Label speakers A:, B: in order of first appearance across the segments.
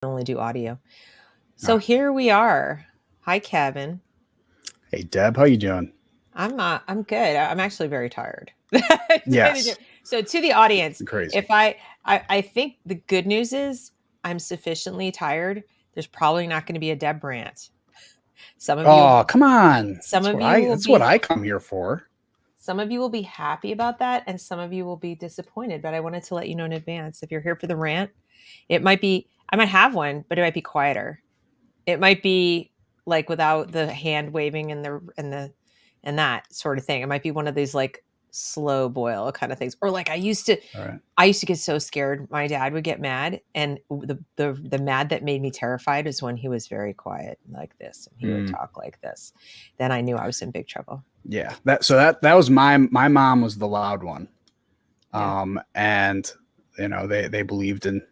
A: only do audio. So
B: Oh.
A: here we are. Hi, Kevin.
B: Hey Deb, how you doing?
A: I'm good. I'm actually very tired.
B: Yes,
A: So to the audience, if
B: crazy.
A: I think the good news is I'm sufficiently tired. There's probably not going to be a Deb rant. Some of you,
B: Oh, come on.
A: some of you will
B: That's what
A: be,
B: I come here for.
A: some of you will be happy about that, and some of you will be disappointed. But I wanted to let you know in advance. If you're here for the rant, it might be, I might have one, but it might be quieter. It might be like without the hand waving and that sort of thing. It might be one of these like slow boil kind of things. Or like
B: All right.
A: I used to get so scared. My dad would get mad, and the mad that made me terrified is when he was very quiet like this and he would
B: Mm,
A: talk like this. Then I knew I was in big trouble.
B: yeah. That was my mom was the loud one.
A: Yeah.
B: And they believed in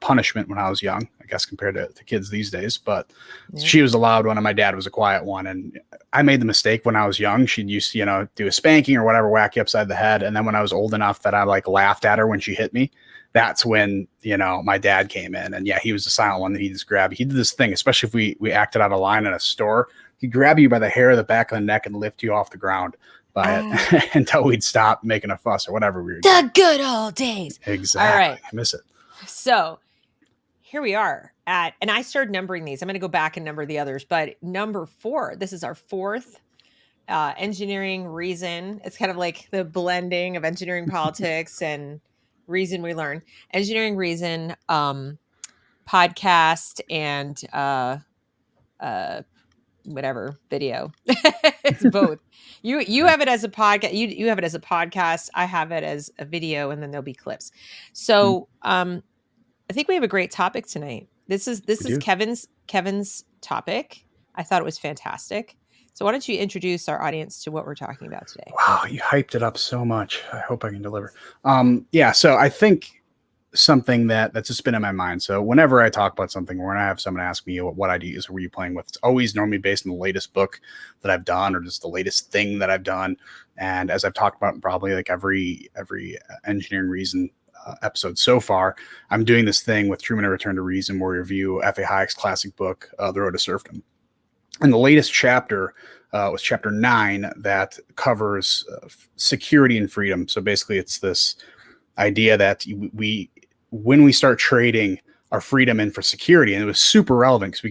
B: punishment when I was young, I guess compared to kids these days. But
A: Yeah.
B: she was the loud one, and my dad was a quiet one. And I made the mistake when I was young. She'd used to do a spanking or whatever, whack you upside the head. And then when I was old enough that I like laughed at her when she hit me, that's when my dad came in. And yeah, he was the silent one that he just grabbed. He did this thing, especially if we acted out of line in a store. He'd grab you by the hair of the back of the neck and lift you off the ground by
A: Ah,
B: it until we'd stop making a fuss or whatever we were doing.
A: the good old days. All
B: Exactly.
A: right.
B: I miss it.
A: So here we are at, and I started numbering these. I'm going to go back and number the others, but number 4, this is our fourth engineering reason. It's kind of like the blending of engineering politics and reason we learn. Engineering reason podcast and uh, whatever video. It's both. You
B: Yeah.
A: have it as a podcast. You have it as a podcast. I have it as a video, and then there'll be clips.
B: Mm,
A: So I think we have a great topic tonight. This
B: we
A: is
B: do.
A: Kevin's topic. I thought it was fantastic. So why don't you introduce our audience to what we're talking about today?
B: Wow, you hyped it up so much. I hope I can deliver. Yeah, so I think something that's just been in my mind. So whenever I talk about something, or when I have someone ask me what ideas were you playing with, it's always normally based on the latest book that I've done or just the latest thing that I've done. And as I've talked about in probably like every engineering reason episode so far, I'm doing this thing with Truman: A Return to Reason, where we review F.A. Hayek's classic book, The Road to Serfdom. And the latest chapter was chapter 9 that covers security and freedom. So basically, it's this idea that when we start trading our freedom in for security, and it was super relevant because we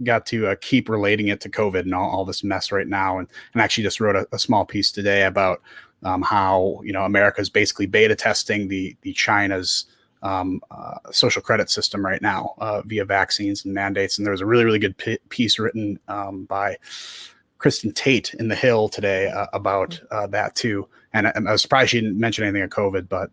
B: got to keep relating it to COVID and all this mess right now, and actually just wrote a small piece today about how America is basically beta testing the China's social credit system right now via vaccines and mandates. And there was a really good piece written by Kristen Tate in The Hill today about that too. And I was surprised she didn't mention anything of COVID, but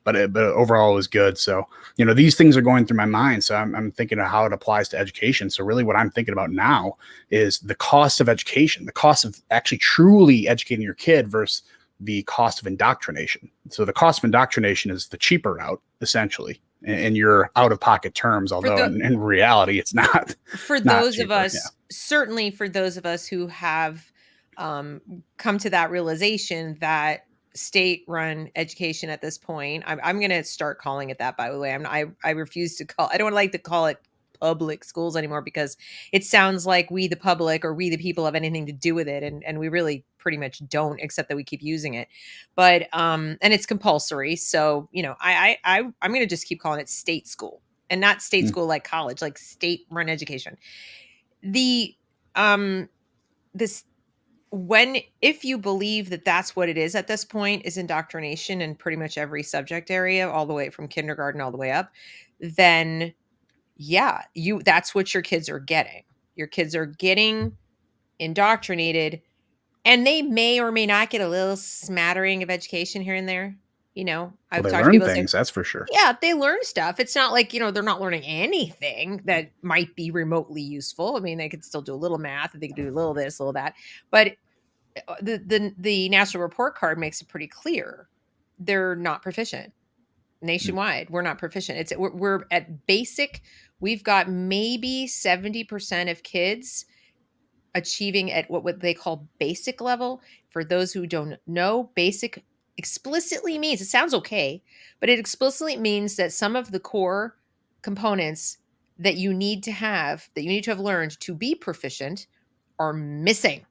B: overall it was good. So these things are going through my mind. So I'm thinking of how it applies to education. So really, what I'm thinking about now is the cost of education, the cost of actually truly educating your kid versus the cost of indoctrination. So the cost of indoctrination is the cheaper route, essentially, in your out-of-pocket terms.
A: For
B: Although
A: the
B: in reality, it's not
A: for
B: not
A: those of
B: cheaper. Yeah.
A: us, certainly for those of us who have come to that realization that state-run education at this point, I'm going to start calling it that. By the way, I refuse to call. I don't like to call it public schools anymore because it sounds like we the public or we the people have anything to do with it, and we really pretty much don't, except that we keep using it. But and it's compulsory, so I'm going to just keep calling it state school, and not state
B: Mm.
A: school like college, like state run education. The um this when if you believe that that's what it is at this point, is indoctrination in pretty much every subject area, all the way from kindergarten all the way up, then yeah, that's what your kids are getting. Your kids are getting indoctrinated, and they may or may not get a little smattering of education here and there.
B: Well,
A: I've
B: they
A: talked to
B: learn
A: people say,
B: things, that's for sure.
A: yeah, they learn stuff. It's not like, they're not learning anything that might be remotely useful. I mean, they could still do a little math, they could do a little this, a little that. But the national report card makes it pretty clear. They're not proficient.
B: Mm.
A: Nationwide, we're not proficient. We're at basic. We've got maybe 70% of kids achieving at what they call basic level. For those who don't know, basic explicitly means, it sounds okay, but it explicitly means that some of the core components that you need to have learned to be proficient are missing.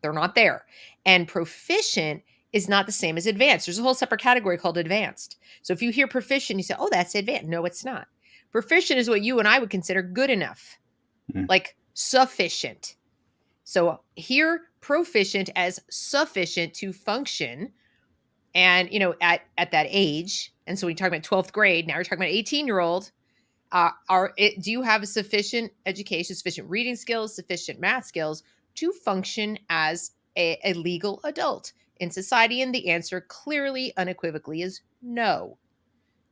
A: They're not there. And proficient is not the same as advanced. There's a whole separate category called advanced. So if you hear proficient, you say, oh, that's advanced. No, it's not. Proficient is what you and I would consider good enough, like sufficient. So here, proficient as sufficient to function. And, at that age. And so we talk about 12th grade. Now we're talking about 18-year-old. Do you have a sufficient education, sufficient reading skills, sufficient math skills to function as a legal adult in society? And the answer clearly, unequivocally is no.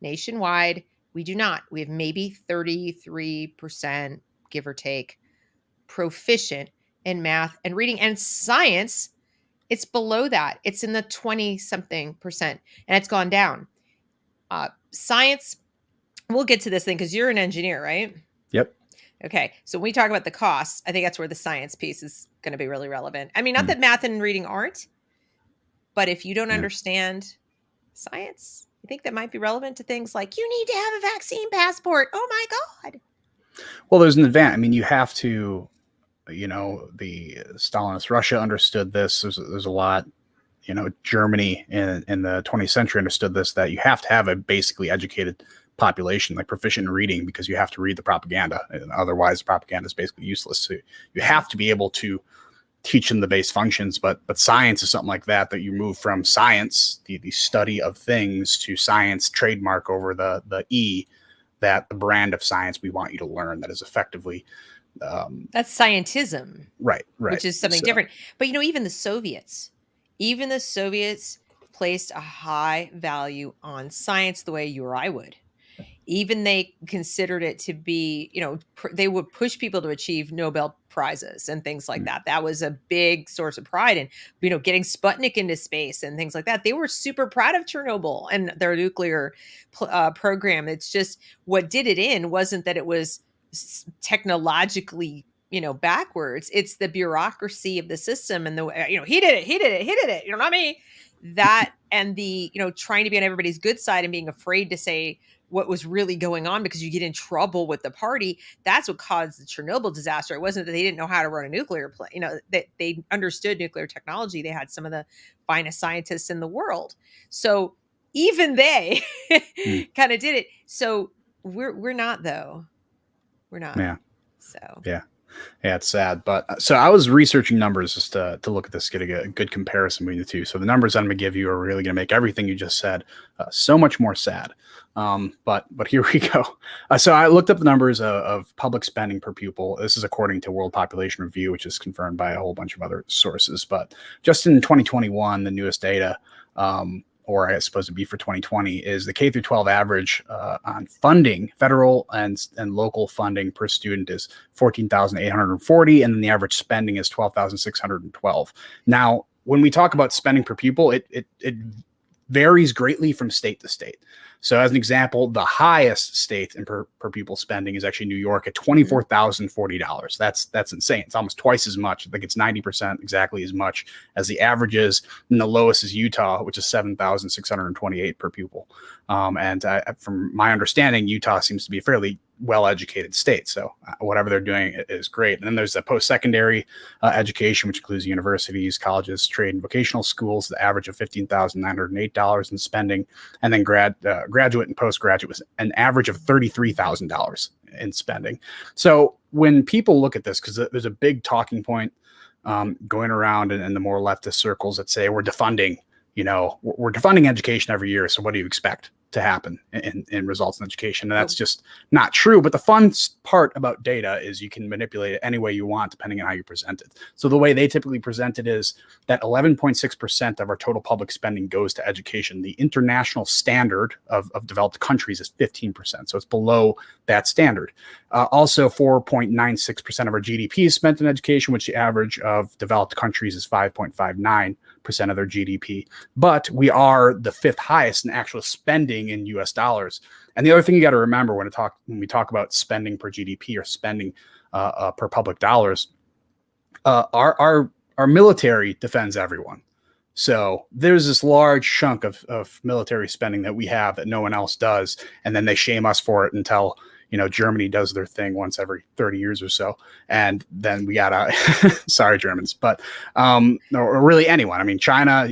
A: Nationwide, we do not. We have maybe 33%, give or take, proficient in math and reading and science. It's below that. It's in the 20-something percent, and it's gone down. Science, we'll get to this thing because you're an engineer, right?
B: Yep.
A: Okay. So when we talk about the costs, I think that's where the science piece is going to be really relevant. I mean, not that math and reading aren't, but if you don't understand science, I think that might be relevant to things like you need to have a vaccine passport. Oh my God.
B: Well, there's an advantage. I mean, you have to, the Stalinist Russia understood this. There's a lot, Germany in the 20th century understood this, that you have to have a basically educated population, like proficient in reading, because you have to read the propaganda. And otherwise, the propaganda is basically useless. So you have to be able to teach them the base functions. But science is something like that you move from science, the study of things, to science trademark over the E, that the brand of science we want you to learn, that is effectively
A: that's scientism,
B: right,
A: which is something different. But even the Soviets placed a high value on science the way you or I would. Even they considered it to be, they would push people to achieve Nobel prizes and things like that. That was a big source of pride. And, getting Sputnik into space and things like that. They were super proud of Chernobyl and their nuclear program. It's just what did it in wasn't that it was technologically, backwards. It's the bureaucracy of the system and the, he did it, not me. That and the, trying to be on everybody's good side and being afraid to say what was really going on because you get in trouble with the party. That's what caused the Chernobyl disaster. It wasn't that they didn't know how to run a nuclear plant. That they understood nuclear technology. They had some of the finest scientists in the world. So even they kind of did it. So we're not, though. We're not.
B: Yeah.
A: So
B: yeah. Yeah, it's sad. But so I was researching numbers just to look at this, getting a good comparison between the two. So the numbers I'm going to give you are really going to make everything you just said so much more sad. But here we go. So I looked up the numbers of public spending per pupil. This is according to World Population Review, which is confirmed by a whole bunch of other sources. But just in 2021, the newest data, or I suppose it'd be for 2020, is the K through 12 average on funding, federal and local funding per student is 14,840, and then the average spending is 12,612. Now, when we talk about spending per pupil, it varies greatly from state to state. So as an example, the highest state in per pupil spending is actually New York at $24,040. That's insane. It's almost twice as much. I think it's 90% exactly as much as the average is. And the lowest is Utah, which is 7,628 per pupil. And from my understanding, Utah seems to be a fairly well-educated state. So whatever they're doing is great. And then there's the post-secondary education, which includes universities, colleges, trade and vocational schools, the average of $15,908 in spending. And then graduate and postgraduate was an average of $33,000 in spending. So when people look at this, because there's a big talking point going around in the more leftist circles that say we're defunding, we're defunding education every year. So what do you expect to happen in results in education? And that's just not true. But the fun part about data is you can manipulate it any way you want, depending on how you present it. So the way they typically present it is that 11.6% of our total public spending goes to education. The international standard of developed countries is 15%. So it's below that standard. Also, 4.96% of our GDP is spent in education, which the average of developed countries is 5.59% of their GDP. But we are the fifth highest in actual spending in US dollars. And the other thing you got to remember when we talk about spending per GDP or spending per public dollars, our military defends everyone. So there's this large chunk of military spending that we have that no one else does. And then they shame us for it and tell, Germany does their thing once every 30 years or so. And then we got sorry, Germans, but or really anyone. I mean, China,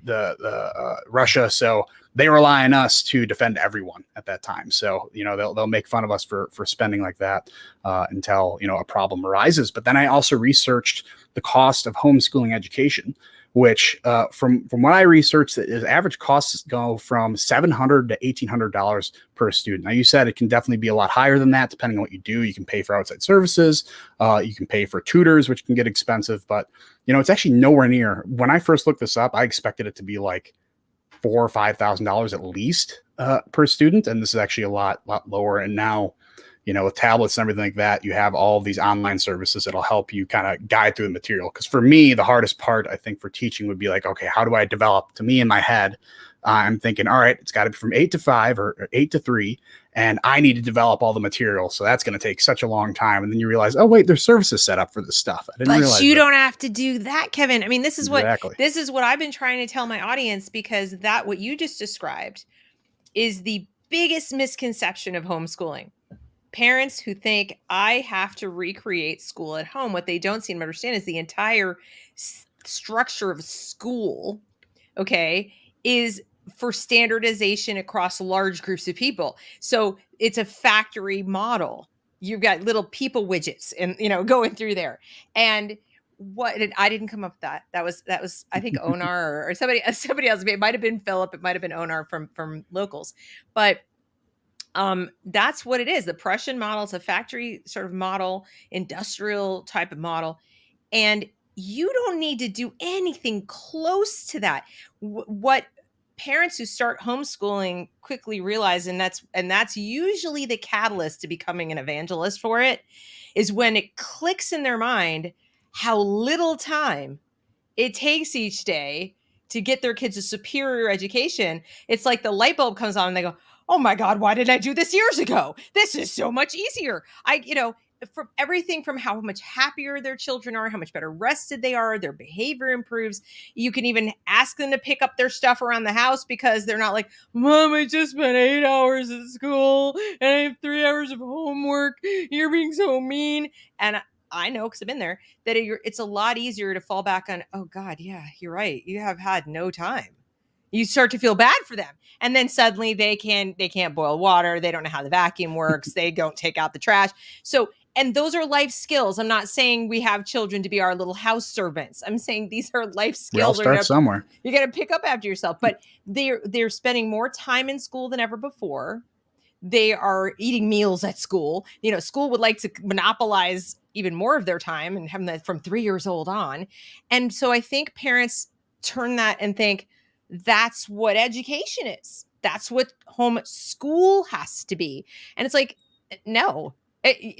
B: the Russia. So they rely on us to defend everyone at that time. So, they'll make fun of us for spending like that until, a problem arises. But then I also researched the cost of homeschooling education, which from what I researched, the average costs go from $700 to $1,800 per student. Now, you said it can definitely be a lot higher than that, depending on what you do. You can pay for outside services, you can pay for tutors, which can get expensive, but it's actually nowhere near. When I first looked this up, I expected it to be like $4,000 or $5,000 at least per student, and this is actually a lot lower. And now, with tablets and everything like that, you have all of these online services that'll help you kind of guide through the material. Because for me, the hardest part, I think, for teaching would be like, okay, how do I develop? To me, in my head, I'm thinking, all right, it's got to be from 8 to 5 or 8 to 3, and I need to develop all the material. So that's going to take such a long time. And then you realize, oh, wait, there's services set up for this stuff. I didn't realize
A: But you
B: that.
A: don't have to do that, Kevin. I mean,
B: Exactly.
A: this is what I've been trying to tell my audience, because that what you just described is the biggest misconception of homeschooling. Parents who think I have to recreate school at home, what they don't seem to understand is the entire structure of school, okay, is for standardization across large groups of people. So it's a factory model. You've got little people widgets and going through there. And I didn't come up with that. That was I think Onar or somebody else. It might have been Philip. It might have been Onar from locals, but that's what it is. The Prussian model is a factory sort of model, industrial type of model, and you don't need to do anything close to that. What parents who start homeschooling quickly realize, and that's usually the catalyst to becoming an evangelist for it, is when it clicks in their mind how little time it takes each day to get their kids a superior education. It's like the light bulb comes on and they go, oh my God, why did I do this years ago? This is so much easier. From everything from how much happier their children are, how much better rested they are, their behavior improves. You can even ask them to pick up their stuff around the house because they're not like, Mom, I just spent 8 hours at school and I have 3 hours of homework. You're being so mean. And I know, because I've been there, that it's a lot easier to fall back on, oh God, yeah, you're right. You have had no time. You start to feel bad for them. And then suddenly they can't boil water. They don't know how the vacuum works. They don't take out the trash. So, and those are life skills. I'm not saying we have children to be our little house servants. I'm saying these are life
B: We all
A: skills.
B: start somewhere.
A: You got to pick up after yourself. But they're spending more time in school than ever before. They are eating meals at school. School would like to monopolize even more of their time and have that from 3 years old on. And so I think parents turn that and think that's what education is. That's what home school has to be. And it's like, no.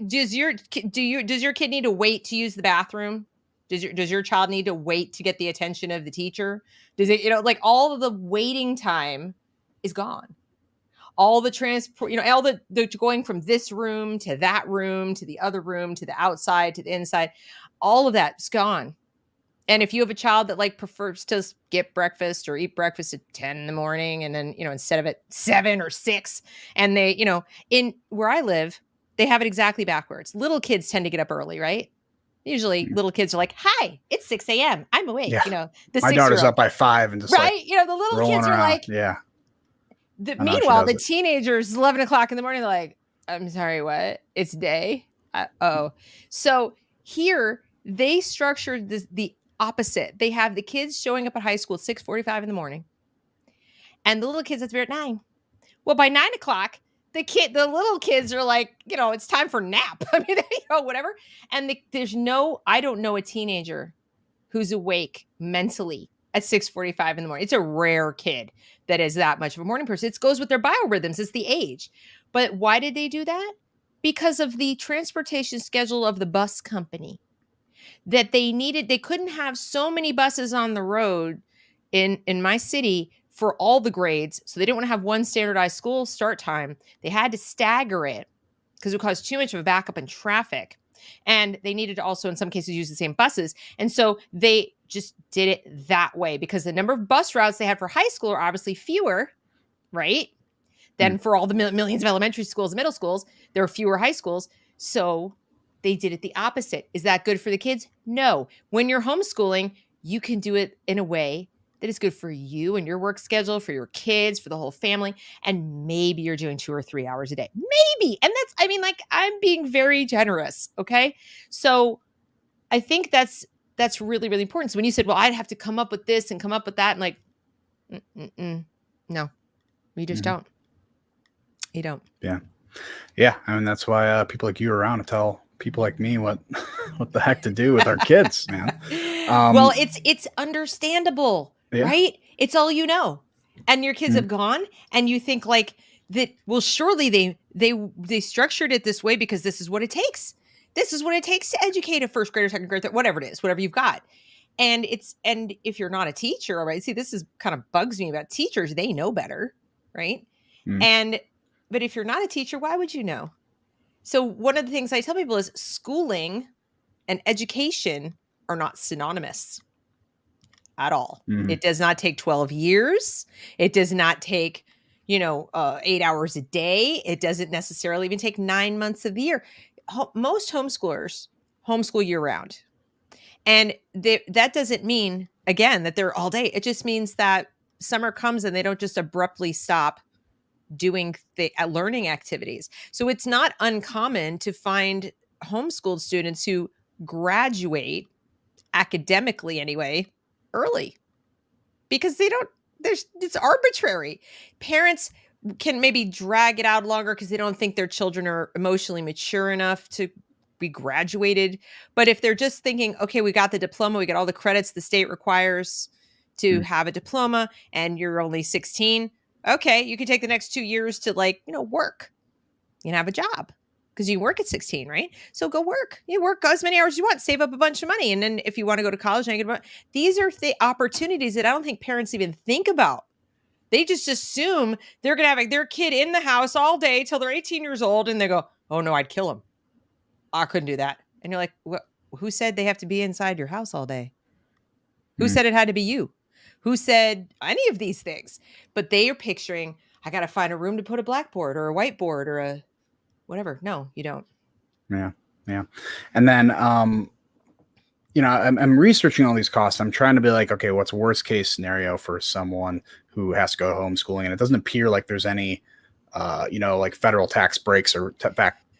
A: Does your kid need to wait to use the bathroom? Does your child need to wait to get the attention of the teacher? Does it, like all of the waiting time is gone. All the transport, all the going from this room to that room to the other room to the outside to the inside, all of that's gone. And if you have a child that like prefers to skip breakfast or eat breakfast at 10 in the morning and then, instead of at 7 or 6, and they, in where I live, they have it exactly backwards. Little kids tend to get up early, right? Usually little kids are like, hi, it's 6 a.m. I'm awake.
B: Yeah.
A: The
B: My daughter's
A: 6-year-old
B: up by 5 and just
A: right.
B: like
A: The little
B: rolling
A: kids are
B: around.
A: like,
B: Yeah.
A: meanwhile, the teenagers, 11 o'clock in the morning, they're like, I'm sorry, what? It's day? So here, they structured the opposite. They have the kids showing up at high school at 6:45 in the morning, and the little kids have to be at 9. Well, by 9 o'clock, the little kids are like, it's time for nap. I mean, whatever. And I don't know a teenager who's awake mentally at 6:45 in the morning. It's a rare kid that is that much of a morning person. It goes with their biorhythms. It's the age. But why did they do that? Because of the transportation schedule of the bus company. That they couldn't have so many buses on the road in my city for all the grades. So they didn't want to have one standardized school start time. They had to stagger it because it would cause too much of a backup in traffic. And they needed to also, in some cases, use the same buses. And so they just did it that way because the number of bus routes they had for high school are obviously fewer, right? Then for all the millions of elementary schools and middle schools, there are fewer high schools. So they did it the opposite. Is that good for the kids? No. When you're homeschooling, you can do it in a way that is good for you and your work schedule, for your kids, for the whole family. And maybe you're doing 2 or 3 hours a day. Maybe. And that's, I mean, like, I'm being very generous. Okay. So I think that's really, really important. So when you said, well, I'd have to come up with this and come up with that, and like, no, you just don't. You don't.
B: Yeah. Yeah. I mean, that's why people like you are around to tell people like me what the heck to do with our kids, man.
A: Well, it's understandable,
B: Yeah.
A: right? It's all you know. And your kids have gone, and you think like that, well, surely they structured it this way because this is what it takes. This is what it takes to educate a first grader, second grader, whatever it is, whatever you've got. And if you're not a teacher, all right, see, this is kind of bugs me about teachers. They know better, right? But if you're not a teacher, why would you know? So one of the things I tell people is schooling and education are not synonymous at all. It does not take 12 years. It does not take, 8 hours a day. It doesn't necessarily even take 9 months of the year. Most homeschoolers homeschool year round. And that doesn't mean, again, that they're all day. It just means that summer comes and they don't just abruptly stop doing the learning activities. So it's not uncommon to find homeschooled students who graduate academically anyway early, because it's arbitrary. Parents can maybe drag it out longer because they don't think their children are emotionally mature enough to be graduated. But if they're just thinking, okay, we got the diploma, we got all the credits the state requires to have a diploma, and you're only 16, okay, you can take the next 2 years to work and have a job, because you work at 16, right? So go work. You work as many hours as you want, save up a bunch of money. And then if you want to go to college, these are the opportunities that I don't think parents even think about. They just assume they're going to have their kid in the house all day till they're 18 years old. And they go, oh no, I'd kill him. I couldn't do that. And you're like, well, who said they have to be inside your house all day? Who said it had to be you? Who said any of these things? But they are picturing, I got to find a room to put a blackboard or a whiteboard or a whatever. No, you don't.
B: Yeah. And then, I'm researching all these costs. I'm trying to be like, okay, what's worst case scenario for someone who has to go to homeschooling? And it doesn't appear like there's any, like federal tax breaks or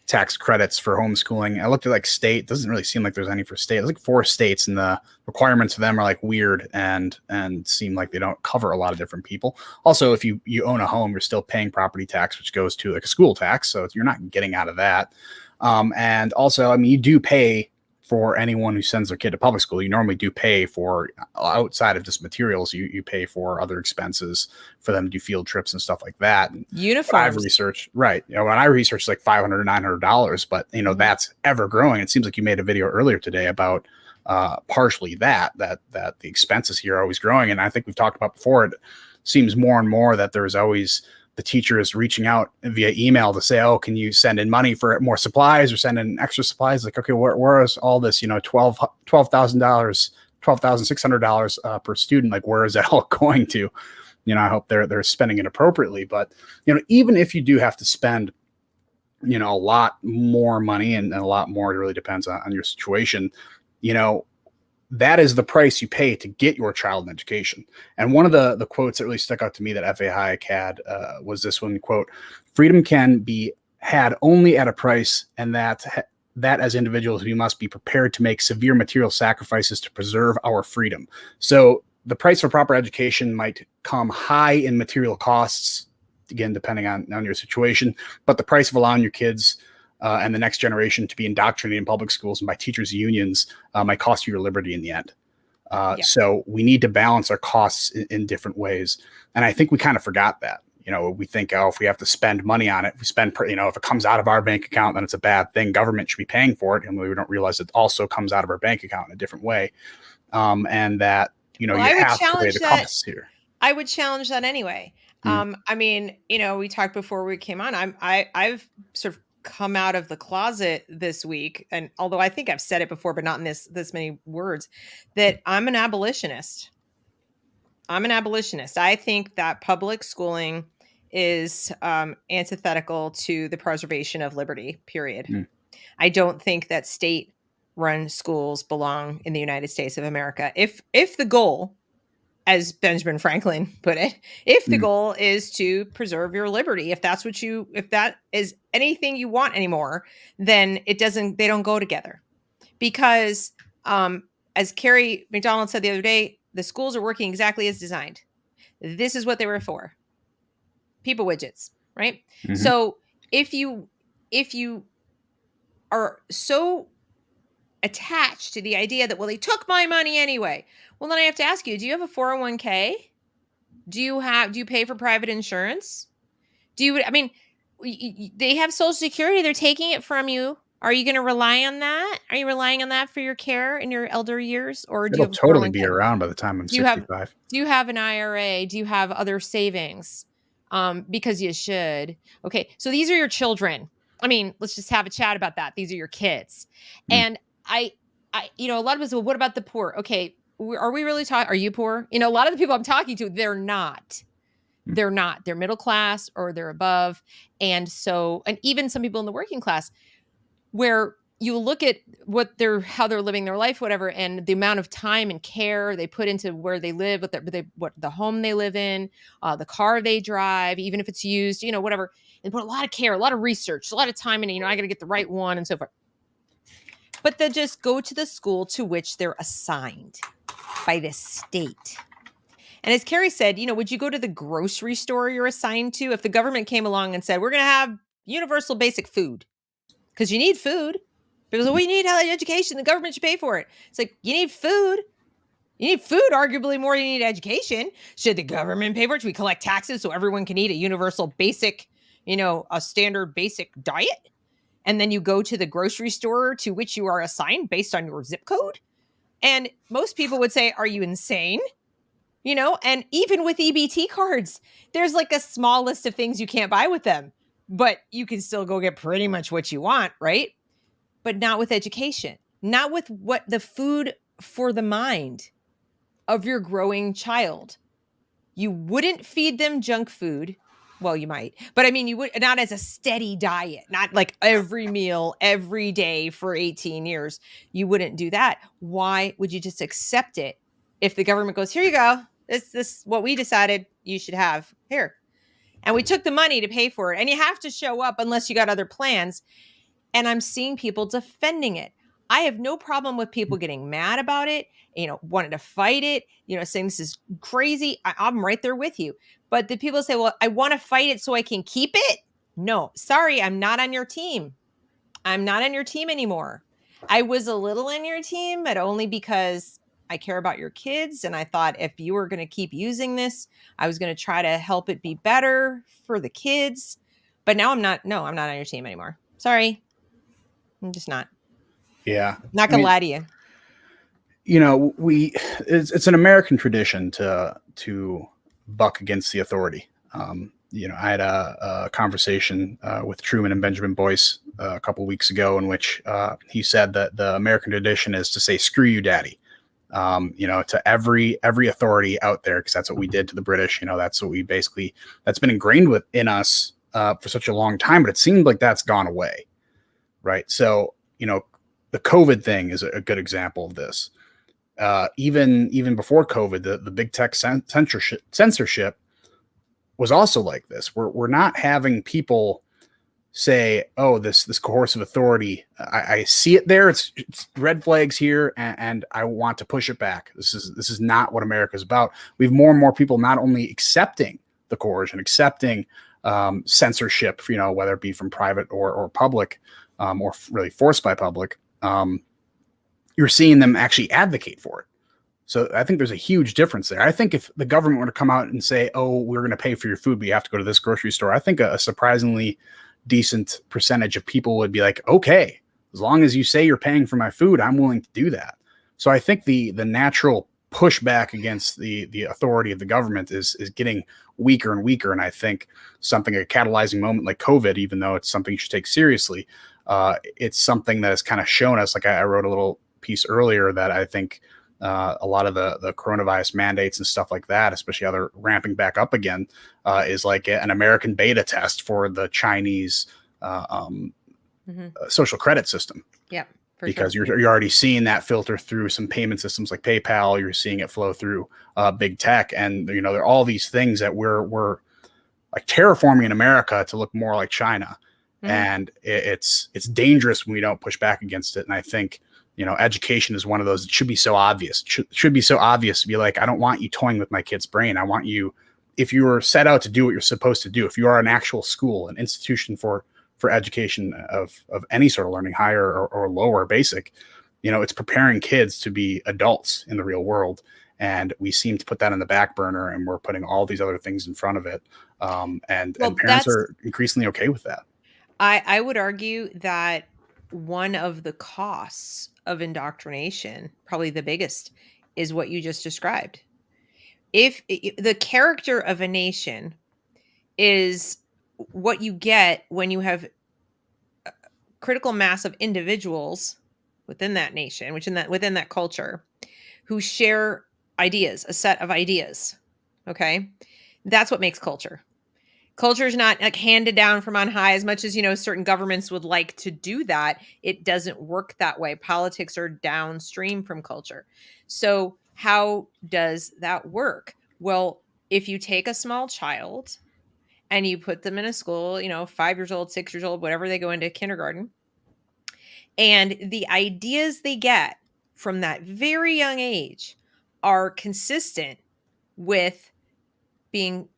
B: tax credits for homeschooling. I looked at like state. It doesn't really seem like there's any for state. There's like 4 states, and the requirements for them are like weird and seem like they don't cover a lot of different people. Also, if you own a home, you're still paying property tax, which goes to like a school tax. So you're not getting out of that. And also, I mean, you do pay for anyone who sends their kid to public school. You normally do pay for, outside of just materials, you pay for other expenses for them to do field trips and stuff like that. And
A: uniforms.
B: I've researched, right. When I researched like $500 or $900, but that's ever growing. It seems like you made a video earlier today about partially that the expenses here are always growing. And I think we've talked about before, it seems more and more that there's always the teacher is reaching out via email to say, oh, can you send in money for more supplies or send in extra supplies? Like, okay, where is all this, $12,000, $12,600 per student? Like, where is that all going to? I hope they're spending it appropriately. But, even if you do have to spend, a lot more money and a lot more, it really depends on your situation, that is the price you pay to get your child an education. And one of the quotes that really stuck out to me that F.A. Hayek had was this one, quote, freedom can be had only at a price, and that as individuals, we must be prepared to make severe material sacrifices to preserve our freedom. So the price for proper education might come high in material costs, again, depending on your situation, but the price of allowing your kids and the next generation to be indoctrinated in public schools and by teachers' unions might cost you your liberty in the end. So we need to balance our costs in different ways. And I think we kind of forgot that. We think, oh, if we have to spend money on it, if we spend, if it comes out of our bank account, then it's a bad thing. Government should be paying for it. And we don't realize it also comes out of our bank account in a different way. And that, you have to weigh the costs here.
A: I would challenge that anyway. I mean, we talked before we came on. I've sort of come out of the closet this week, and although I think I've said it before, but not in this many words, that I'm an abolitionist. I think that public schooling is antithetical to the preservation of liberty, period.
B: Mm.
A: I don't think that state-run schools belong in the United States of America. If the goal, as Benjamin Franklin put it, if the
B: Mm.
A: goal is to preserve your liberty, if that is anything you want anymore, then they don't go together. Because as Carrie McDonald said the other day, the schools are working exactly as designed. This is what they were for. People widgets, right?
B: Mm-hmm.
A: So if you are so attached to the idea that, well, they took my money anyway, well, then I have to ask you, do you have a 401k? Do you pay for private insurance? They have Social Security, they're taking it from you. Are you going to rely on that? Are you relying on that for your care in your elder years, or do you
B: It'll
A: have a
B: totally be
A: 401k?
B: around by the time I'm
A: Do you have
B: 65.
A: do you have an IRA? Do you have other savings? Because you should. Okay, so these are your children. I mean, let's just have a chat about that. These are your kids.
B: Mm.
A: And a lot of us, well, what about the poor? Okay, are we really talking? Are you poor? A lot of the people I'm talking to, they're not.
B: Mm.
A: They're not. They're middle class or they're above. And even some people in the working class, where you look at how they're living their life, whatever, and the amount of time and care they put into where they live, what the home they live in, the car they drive, even if it's used, whatever. They put a lot of care, a lot of research, a lot of time in it. I got to get the right one and so forth. But they just go to the school to which they're assigned by the state. And as Carrie said, would you go to the grocery store you're assigned to if the government came along and said, we're going to have universal basic food because you need food? Because we need education. The government should pay for it. It's like, you need food. You need food arguably more than you need education. Should the government pay for it? Should we collect taxes so everyone can eat a universal basic, a standard basic diet? And then you go to the grocery store to which you are assigned based on your zip code? And most people would say, are you insane? And even with EBT cards, there's like a small list of things you can't buy with them, but you can still go get pretty much what you want, right? But not with education, not with what the food for the mind of your growing child. You wouldn't feed them junk food. Well, you might, but you would not as a steady diet, not like every meal, every day for 18 years. You wouldn't do that. Why would you just accept it if the government goes, here you go. This what we decided you should have here. And we took the money to pay for it. And you have to show up unless you got other plans. And I'm seeing people defending it. I have no problem with people getting mad about it, wanting to fight it, saying this is crazy. I'm right there with you. But the people say, well, I want to fight it so I can keep it. No, sorry, I'm not on your team. I'm not on your team anymore. I was a little on your team, but only because I care about your kids. And I thought if you were going to keep using this, I was going to try to help it be better for the kids. But now I'm not on your team anymore. Sorry. I'm just not.
B: Yeah.
A: Not gonna lie to you.
B: It's an American tradition to buck against the authority. I had a conversation with Truman and Benjamin Boyce a couple weeks ago in which he said that the American tradition is to say, screw you, daddy, to every authority out there, because that's what we did to the British. That's what that's been ingrained within us for such a long time, but it seemed like that's gone away. Right. So, the COVID thing is a good example of this. Even before COVID, the big tech censorship was also like this. We're not having people say, oh, this coercive authority, I see it there. It's red flags here, and I want to push it back. This is not what America is about. We have more and more people not only accepting the coercion, accepting censorship, whether it be from private or public, or really forced by public. You're seeing them actually advocate for it. So I think there's a huge difference there. I think if the government were to come out and say, oh, we're going to pay for your food, but you have to go to this grocery store, I think a surprisingly decent percentage of people would be like, okay, as long as you say you're paying for my food, I'm willing to do that. So I think the natural pushback against the authority of the government is getting weaker and weaker. And I think a catalyzing moment like COVID, even though it's something you should take seriously, it's something that has kind of shown us, like I wrote a little piece earlier, that I think a lot of the coronavirus mandates and stuff like that, especially how they're ramping back up again, is like an American beta test for the Chinese uh, um,
A: Mhm.
B: social credit system,
A: Yep, for
B: because
A: sure.
B: you're already seeing that filter through some payment systems like PayPal. You're seeing it flow through big tech, and there are all these things that we're like terraforming in America to look more like China,
A: Mhm.
B: and it's dangerous when we don't push back against it. And I think education is one of those. It should be so obvious. Should be so obvious to be like, I don't want you toying with my kid's brain. I want you, if you are set out to do what you're supposed to do, if you are an actual school, an institution for education of any sort of learning, higher or lower, basic, it's preparing kids to be adults in the real world. And we seem to put that on the back burner, and we're putting all these other things in front of it. And
A: Well,
B: parents
A: that's
B: are increasingly okay with that.
A: I would argue that one of the costs of indoctrination, probably the biggest, is what you just described. If the character of a nation is what you get when you have critical mass of individuals within that nation, which in that within that culture, who share ideas, a set of ideas. Okay? That's what makes culture. Culture is not like handed down from on high as much as, certain governments would like to do that. It doesn't work that way. Politics are downstream from culture. So, how does that work? Well, if you take a small child and you put them in a school, 5 years old, 6 years old, whatever they go into kindergarten, and the ideas they get from that very young age are consistent with being,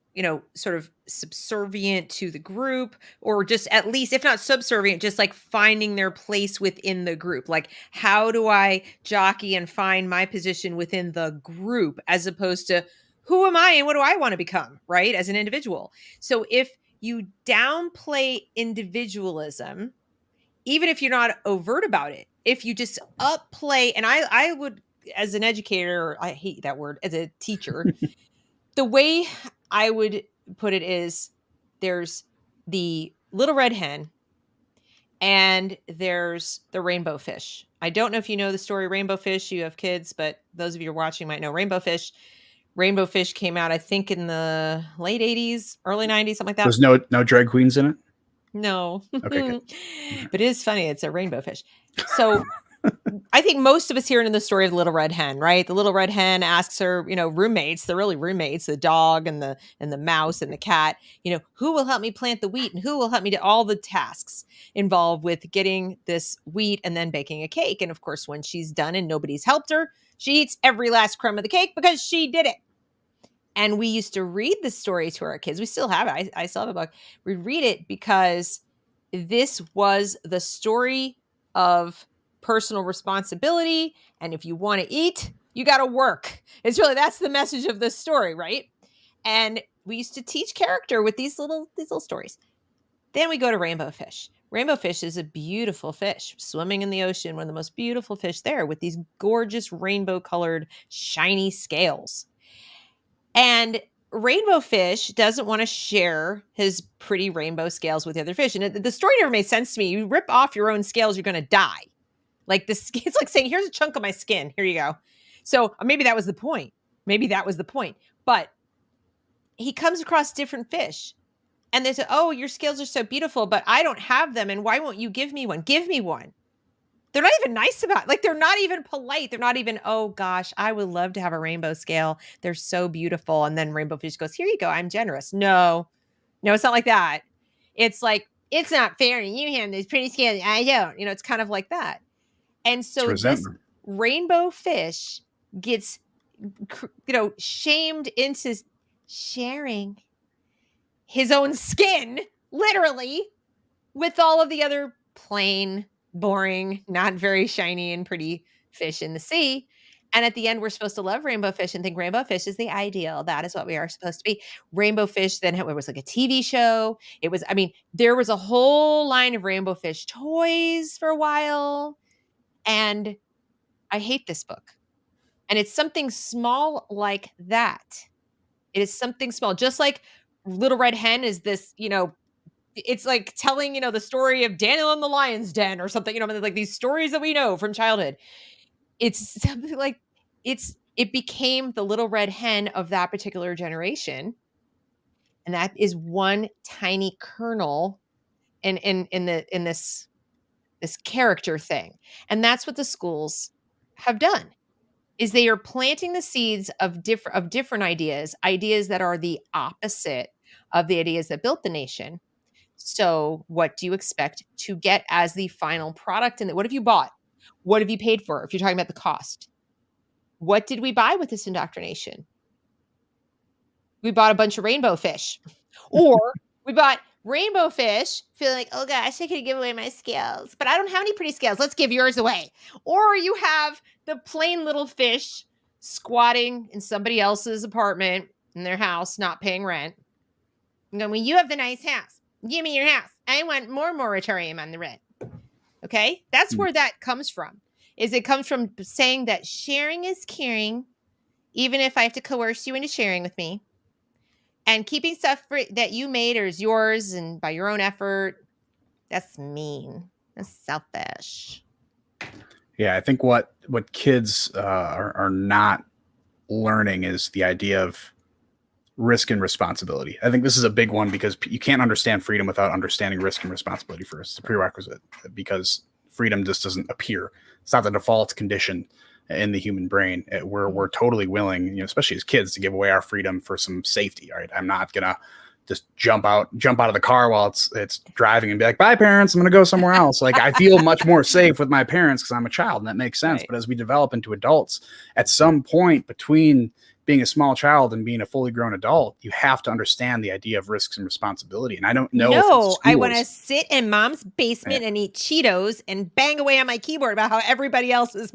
A: sort of subservient to the group, or just at least, if not subservient, just like finding their place within the group. Like, how do I jockey and find my position within the group as opposed to who am I and what do I want to become, right? As an individual. So if you downplay individualism, even if you're not overt about it, if you just upplay, and I would, as an educator, I hate that word, as a teacher, the way I would put it is there's the little red hen and there's the rainbow fish. I don't know if you know the story Rainbow Fish, you have kids, but those of you who are watching might know Rainbow Fish. Rainbow Fish came out, I think, in the late 80s, early 90s, something like that.
B: There's no drag queens in it.
A: No.
B: Okay, good.
A: But it is funny. It's a rainbow fish. So I think most of us hear in the story of the little red hen, right? The little red hen asks her, roommates, they're really roommates, the dog and the mouse and the cat, who will help me plant the wheat and who will help me do all the tasks involved with getting this wheat and then baking a cake. And of course, when she's done and nobody's helped her, she eats every last crumb of the cake because she did it. And we used to read the story to our kids. We still have it. I still have a book. We read it because this was the story of personal responsibility. And if you want to eat, you got to work. That's the message of the story, right? And we used to teach character with these little stories. Then we go to rainbow fish. Rainbow fish is a beautiful fish swimming in the ocean, one of the most beautiful fish there, with these gorgeous rainbow colored, shiny scales. And rainbow fish doesn't want to share his pretty rainbow scales with the other fish. And the story never made sense to me. You rip off your own scales, you're going to die. Like this, it's like saying, here's a chunk of my skin. Here you go. So maybe that was the point. Maybe that was the point. But he comes across different fish and they say, oh, your scales are so beautiful, but I don't have them. And why won't you give me one? Give me one. They're not even nice about it. Like, they're not even polite. They're not even, "Oh gosh, I would love to have a rainbow scale. They're so beautiful." And then rainbow fish goes, "Here you go. I'm generous." No. No, it's not like that. It's like, "It's not fair. And you have these pretty scales. I don't." It's kind of like that. And
B: It's
A: so this
B: resentment.
A: rainbow fish gets, shamed into sharing his own skin, literally, with all of the other plain, boring, not very shiny and pretty fish in the sea. And at the end, we're supposed to love rainbow fish and think rainbow fish is the ideal. That is what we are supposed to be. Rainbow fish, then it was like a TV show. There was a whole line of rainbow fish toys for a while. And I hate this book. And it's something small like that. It is something small, just like Little Red Hen is this, it's like telling, the story of Daniel in the Lion's Den or something, like these stories that we know from childhood. It's something like it became the little red hen of that particular generation, and that is one tiny kernel in this character thing. And that's what the schools have done, is they are planting the seeds of different ideas that are the opposite of the ideas that built the nation. So what do you expect to get as the final product? And what have you bought? What have you paid for? If you're talking about the cost, what did we buy with this indoctrination? We bought a bunch of rainbow fish. Or we bought rainbow fish, feeling like, oh gosh, I could give away my scales, but I don't have any pretty scales. Let's give yours away. Or you have the plain little fish squatting in somebody else's apartment in their house, not paying rent. And going, well, you have the nice house. Give me your house. I want more moratorium on the rent. Okay? That's where that comes from. It comes from saying that sharing is caring, even if I have to coerce you into sharing with me. And keeping stuff that you made or is yours and by your own effort, that's mean. That's selfish.
B: Yeah, I think what kids are not learning is the idea of risk and responsibility. I think this is a big one because you can't understand freedom without understanding risk and responsibility first. It's a prerequisite because freedom just doesn't appear. It's not the default condition in the human brain. We're totally willing, especially as kids, to give away our freedom for some safety. Right? I'm not gonna just jump out of the car while it's driving and be like, bye parents, I'm gonna go somewhere else. Like, I feel much more safe with my parents because I'm a child, and that makes sense.
A: Right.
B: But as we develop into adults, at some point between being a small child and being a fully grown adult, you have to understand the idea of risks and responsibility. And I don't know if in
A: No, I want to
B: schools,
A: sit in mom's basement and eat Cheetos and bang away on my keyboard about how everybody else is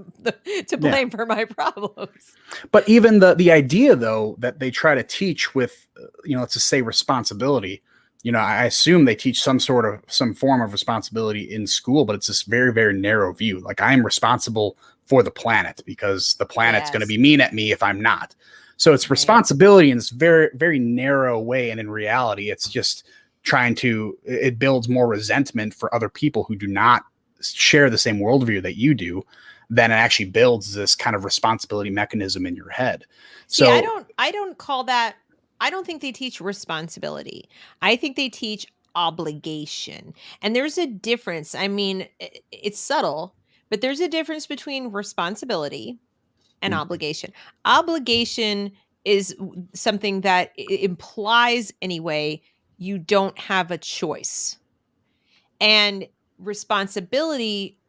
A: to blame for my problems.
B: But even the idea though that they try to teach with, let's just say responsibility, I assume they teach some form of responsibility in school, but it's this very, very narrow view. Like, I'm responsible for the planet because the planet's going to be mean at me if I'm not. So it's responsibility in this very, very narrow way. And in reality, it's just it builds more resentment for other people who do not share the same worldview that you do, than it actually builds this kind of responsibility mechanism in your head.
A: See,
B: So
A: I don't call that, I don't think they teach responsibility. I think they teach obligation. And there's a difference. I mean, it's subtle, but there's a difference between responsibility and obligation. Obligation is something that implies, anyway, you don't have a choice. And responsibility,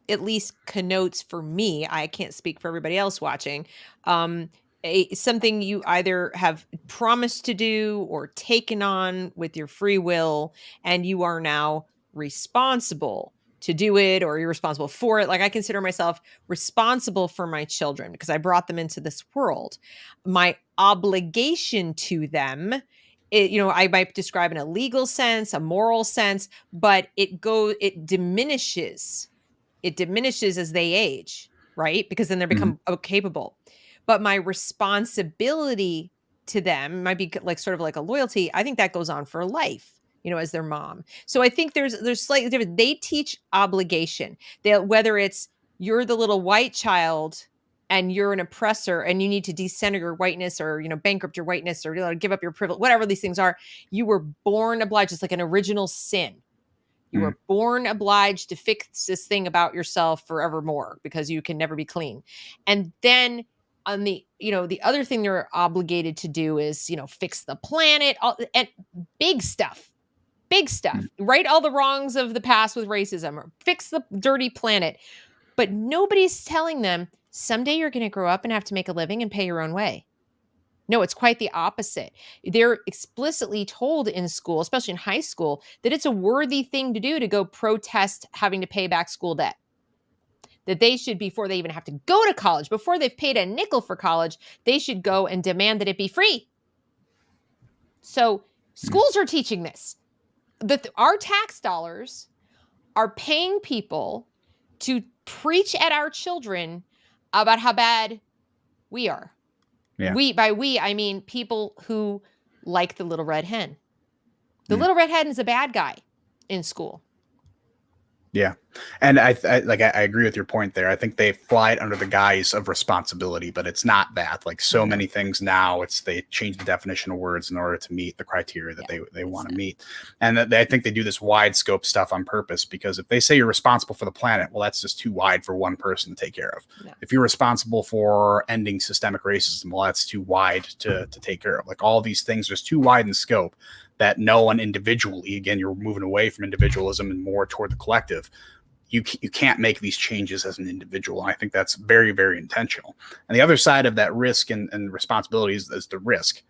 A: at least connotes, for me, I can't speak for everybody else watching, something you either have promised to do or taken on with your free will, and you are now responsible to do it, or you're responsible for it. Like, I consider myself responsible for my children because I brought them into this world. My obligation to them, I might describe in a legal sense, a moral sense, but it diminishes as they age, right? Because then they become capable. But my responsibility to them might be like sort of like a loyalty. I think that goes on for life, as their mom. So I think there's slightly different. They teach obligation. Whether it's you're the little white child and you're an oppressor and you need to decenter your whiteness, or bankrupt your whiteness, or give up your privilege, whatever these things are. You were born obliged. It's like an original sin. You were born obliged to fix this thing about yourself forevermore because you can never be clean. And then on the other thing they're obligated to do is, fix the planet, and big stuff, right? All the wrongs of the past with racism, or fix the dirty planet. But nobody's telling them someday you're going to grow up and have to make a living and pay your own way. No, it's quite the opposite. They're explicitly told in school, especially in high school, that it's a worthy thing to do to go protest having to pay back school debt. That they should, before they even have to go to college, before they've paid a nickel for college, they should go and demand that it be free. So schools are teaching this. That our tax dollars are paying people to preach at our children about how bad we are.
B: Yeah.
A: By we, I mean people who like the little red hen. The little red hen is a bad guy in school.
B: Yeah, and I agree with your point there. I think they fly it under the guise of responsibility, but it's not that. Like so
A: No.
B: many things now, it's they change the definition of words in order to meet the criteria that
A: Yeah,
B: they
A: it's
B: want to
A: not.
B: meet, and that I think they do this wide scope stuff on purpose because if they say you're responsible for the planet, well, that's just too wide for one person to take care of.
A: No.
B: If you're responsible for ending systemic racism, well, that's too wide to take care of. Like all these things, just too wide in scope that no one individually, again, you're moving away from individualism and more toward the collective. You can't make these changes as an individual. And I think that's very, very intentional. And the other side of that risk and responsibility is the risk.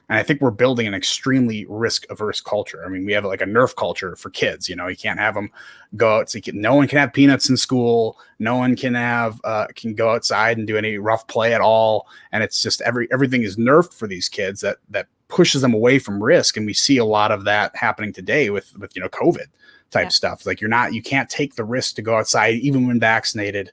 B: And I think we're building an extremely risk averse culture. I mean, we have like a Nerf culture for kids. You know, you can't have them go out. So no one can have peanuts in school. No one can have can go outside and do any rough play at all. And it's just everything is nerfed for these kids that pushes them away from risk. And we see a lot of that happening today with COVID type
A: Yeah.
B: stuff. Like you can't take the risk to go outside even when vaccinated.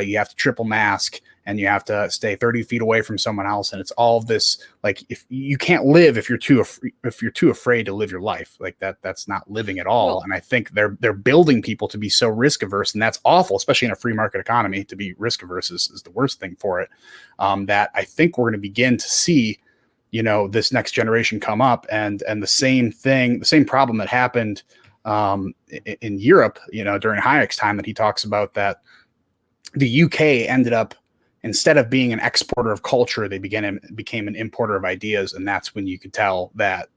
B: You have to triple mask and you have to stay 30 feet away from someone else. And it's all of this, like if you can't live if you're too afraid to live your life, like that's not living at all.
A: Well,
B: And I think they're building people to be so risk averse, and that's awful, especially in a free market economy. To be risk averse is the worst thing for it. That I think we're going to begin to see, this next generation come up and the same problem that happened in Europe, during Hayek's time, that he talks about, that the UK ended up, instead of being an exporter of culture, they became an importer of ideas, and that's when you could tell that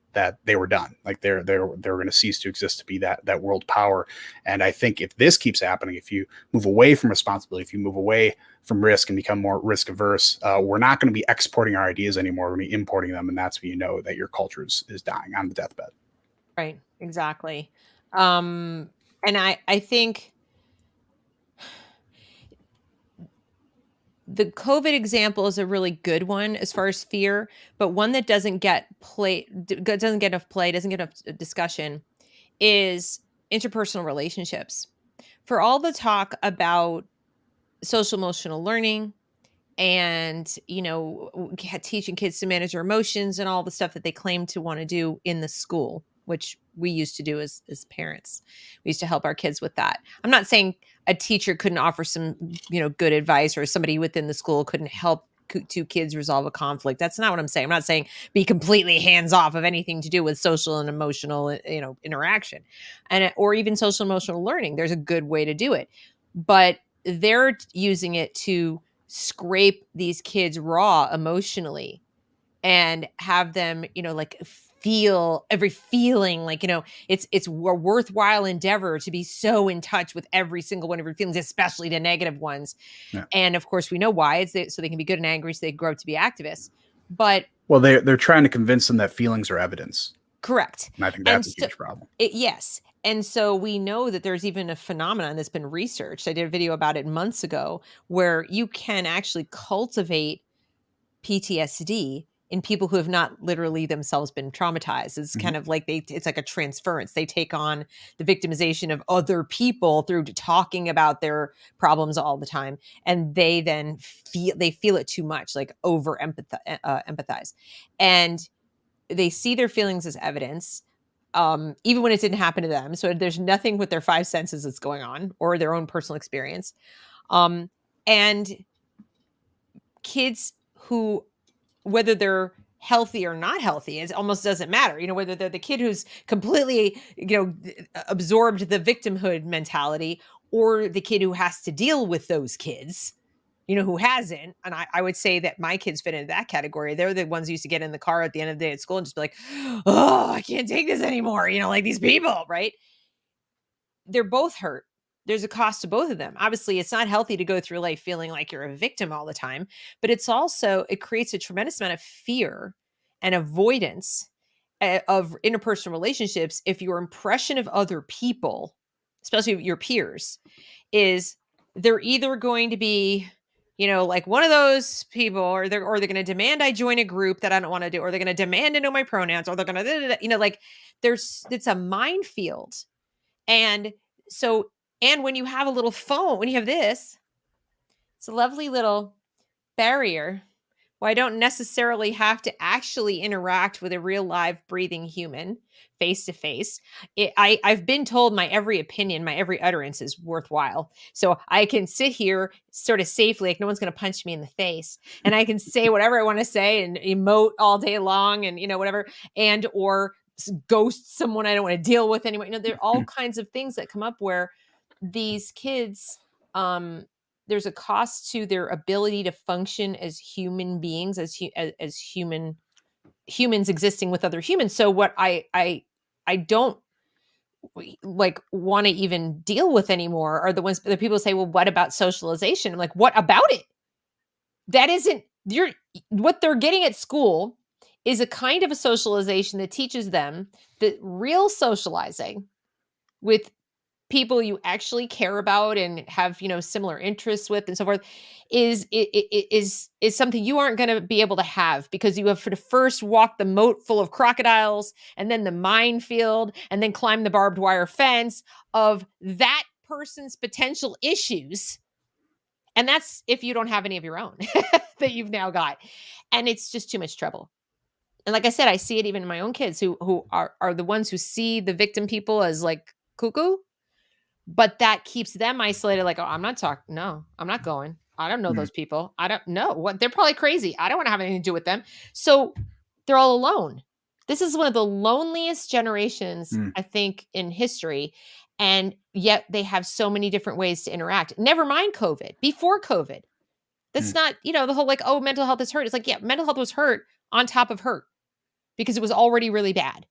B: they were done. Like they're going to cease to exist to be that world power. And I think if this keeps happening, if you move away from responsibility, if you move away from risk and become more risk averse, we're not going to be exporting our ideas anymore. We're going to be importing them, and that's when you know that your culture is dying on the deathbed.
A: right, exactly. Um, and I think the COVID example is a really good one as far as fear, but one that doesn't get enough play, doesn't get enough discussion is interpersonal relationships. For all the talk about social emotional learning and teaching kids to manage their emotions and all the stuff that they claim to want to do in the school, which we used to do as parents. We used to help our kids with that. I'm not saying a teacher couldn't offer some good advice, or somebody within the school couldn't help two kids resolve a conflict. That's not what I'm saying. I'm not saying be completely hands off of anything to do with social and emotional interaction, or even social emotional learning. There's a good way to do it, but they're using it to scrape these kids raw emotionally and have them, like feel every feeling, like, it's a worthwhile endeavor to be so in touch with every single one of your feelings, especially the negative ones.
B: Yeah.
A: And of course, we know why. So they can be good and angry, so they grow up to be activists. But
B: Well, they're trying to convince them that feelings are evidence,
A: correct.
B: and I think
A: And
B: that's a
A: so
B: huge problem.
A: yes. And so we know that there's even a phenomenon that's been researched. I did a video about it months ago, where you can actually cultivate PTSD in people who have not literally themselves been traumatized. It's
B: Mhm.
A: kind of like it's like a transference. They take on the victimization of other people through talking about their problems all the time, and they then feel it too much, like over empathize, and they see their feelings as evidence, even when it didn't happen to them. So there's nothing with their five senses that's going on, or their own personal experience. Um, and kids who, whether they're healthy or not healthy, it almost doesn't matter. Whether they're the kid who's completely, absorbed the victimhood mentality, or the kid who has to deal with those kids, who hasn't. And I would say that my kids fit into that category. They're the ones who used to get in the car at the end of the day at school and just be like, oh, I can't take this anymore. Like these people, right? They're both hurt. There's a cost to both of them. Obviously, it's not healthy to go through life feeling like you're a victim all the time, but it creates a tremendous amount of fear and avoidance of interpersonal relationships if your impression of other people, especially your peers, is they're either going to be, like one of those people, or they're going to demand I join a group that I don't want to do, or they're going to demand to know my pronouns, or they're going to, like it's a minefield. And so, and when you have a little phone, when you have this, it's a lovely little barrier. Well, I don't necessarily have to actually interact with a real live breathing human face to face. I've been told my every opinion, my every utterance is worthwhile. So I can sit here sort of safely, like no one's going to punch me in the face, and I can say whatever I want to say and emote all day long, and whatever, and or ghost someone I don't want to deal with anymore. There are all kinds of things that come up where these kids, there's a cost to their ability to function as human beings, as humans existing with other humans. So what I don't like want to even deal with anymore are the people say, well, what about socialization? I'm like, what about it? That isn't what they're getting at school is a kind of a socialization that teaches them that real socializing with people you actually care about and have similar interests with and so forth is something you aren't going to be able to have, because you have to first walk the moat full of crocodiles and then the minefield and then climb the barbed wire fence of that person's potential issues, and that's if you don't have any of your own that you've now got, and it's just too much trouble. And like I said, I see it even in my own kids who are the ones who see the victim people as like cuckoo, but that keeps them isolated. Like, oh, I'm not talking. No, I'm not going. I don't know those people. I don't know what they're probably crazy. I don't want to have anything to do with them. So they're all alone. This is one of the loneliest generations, I think, in history. And yet they have so many different ways to interact. Never mind COVID. Before COVID, that's not, the whole like, oh, mental health is hurt. It's like, yeah, mental health was hurt on top of hurt because it was already really bad,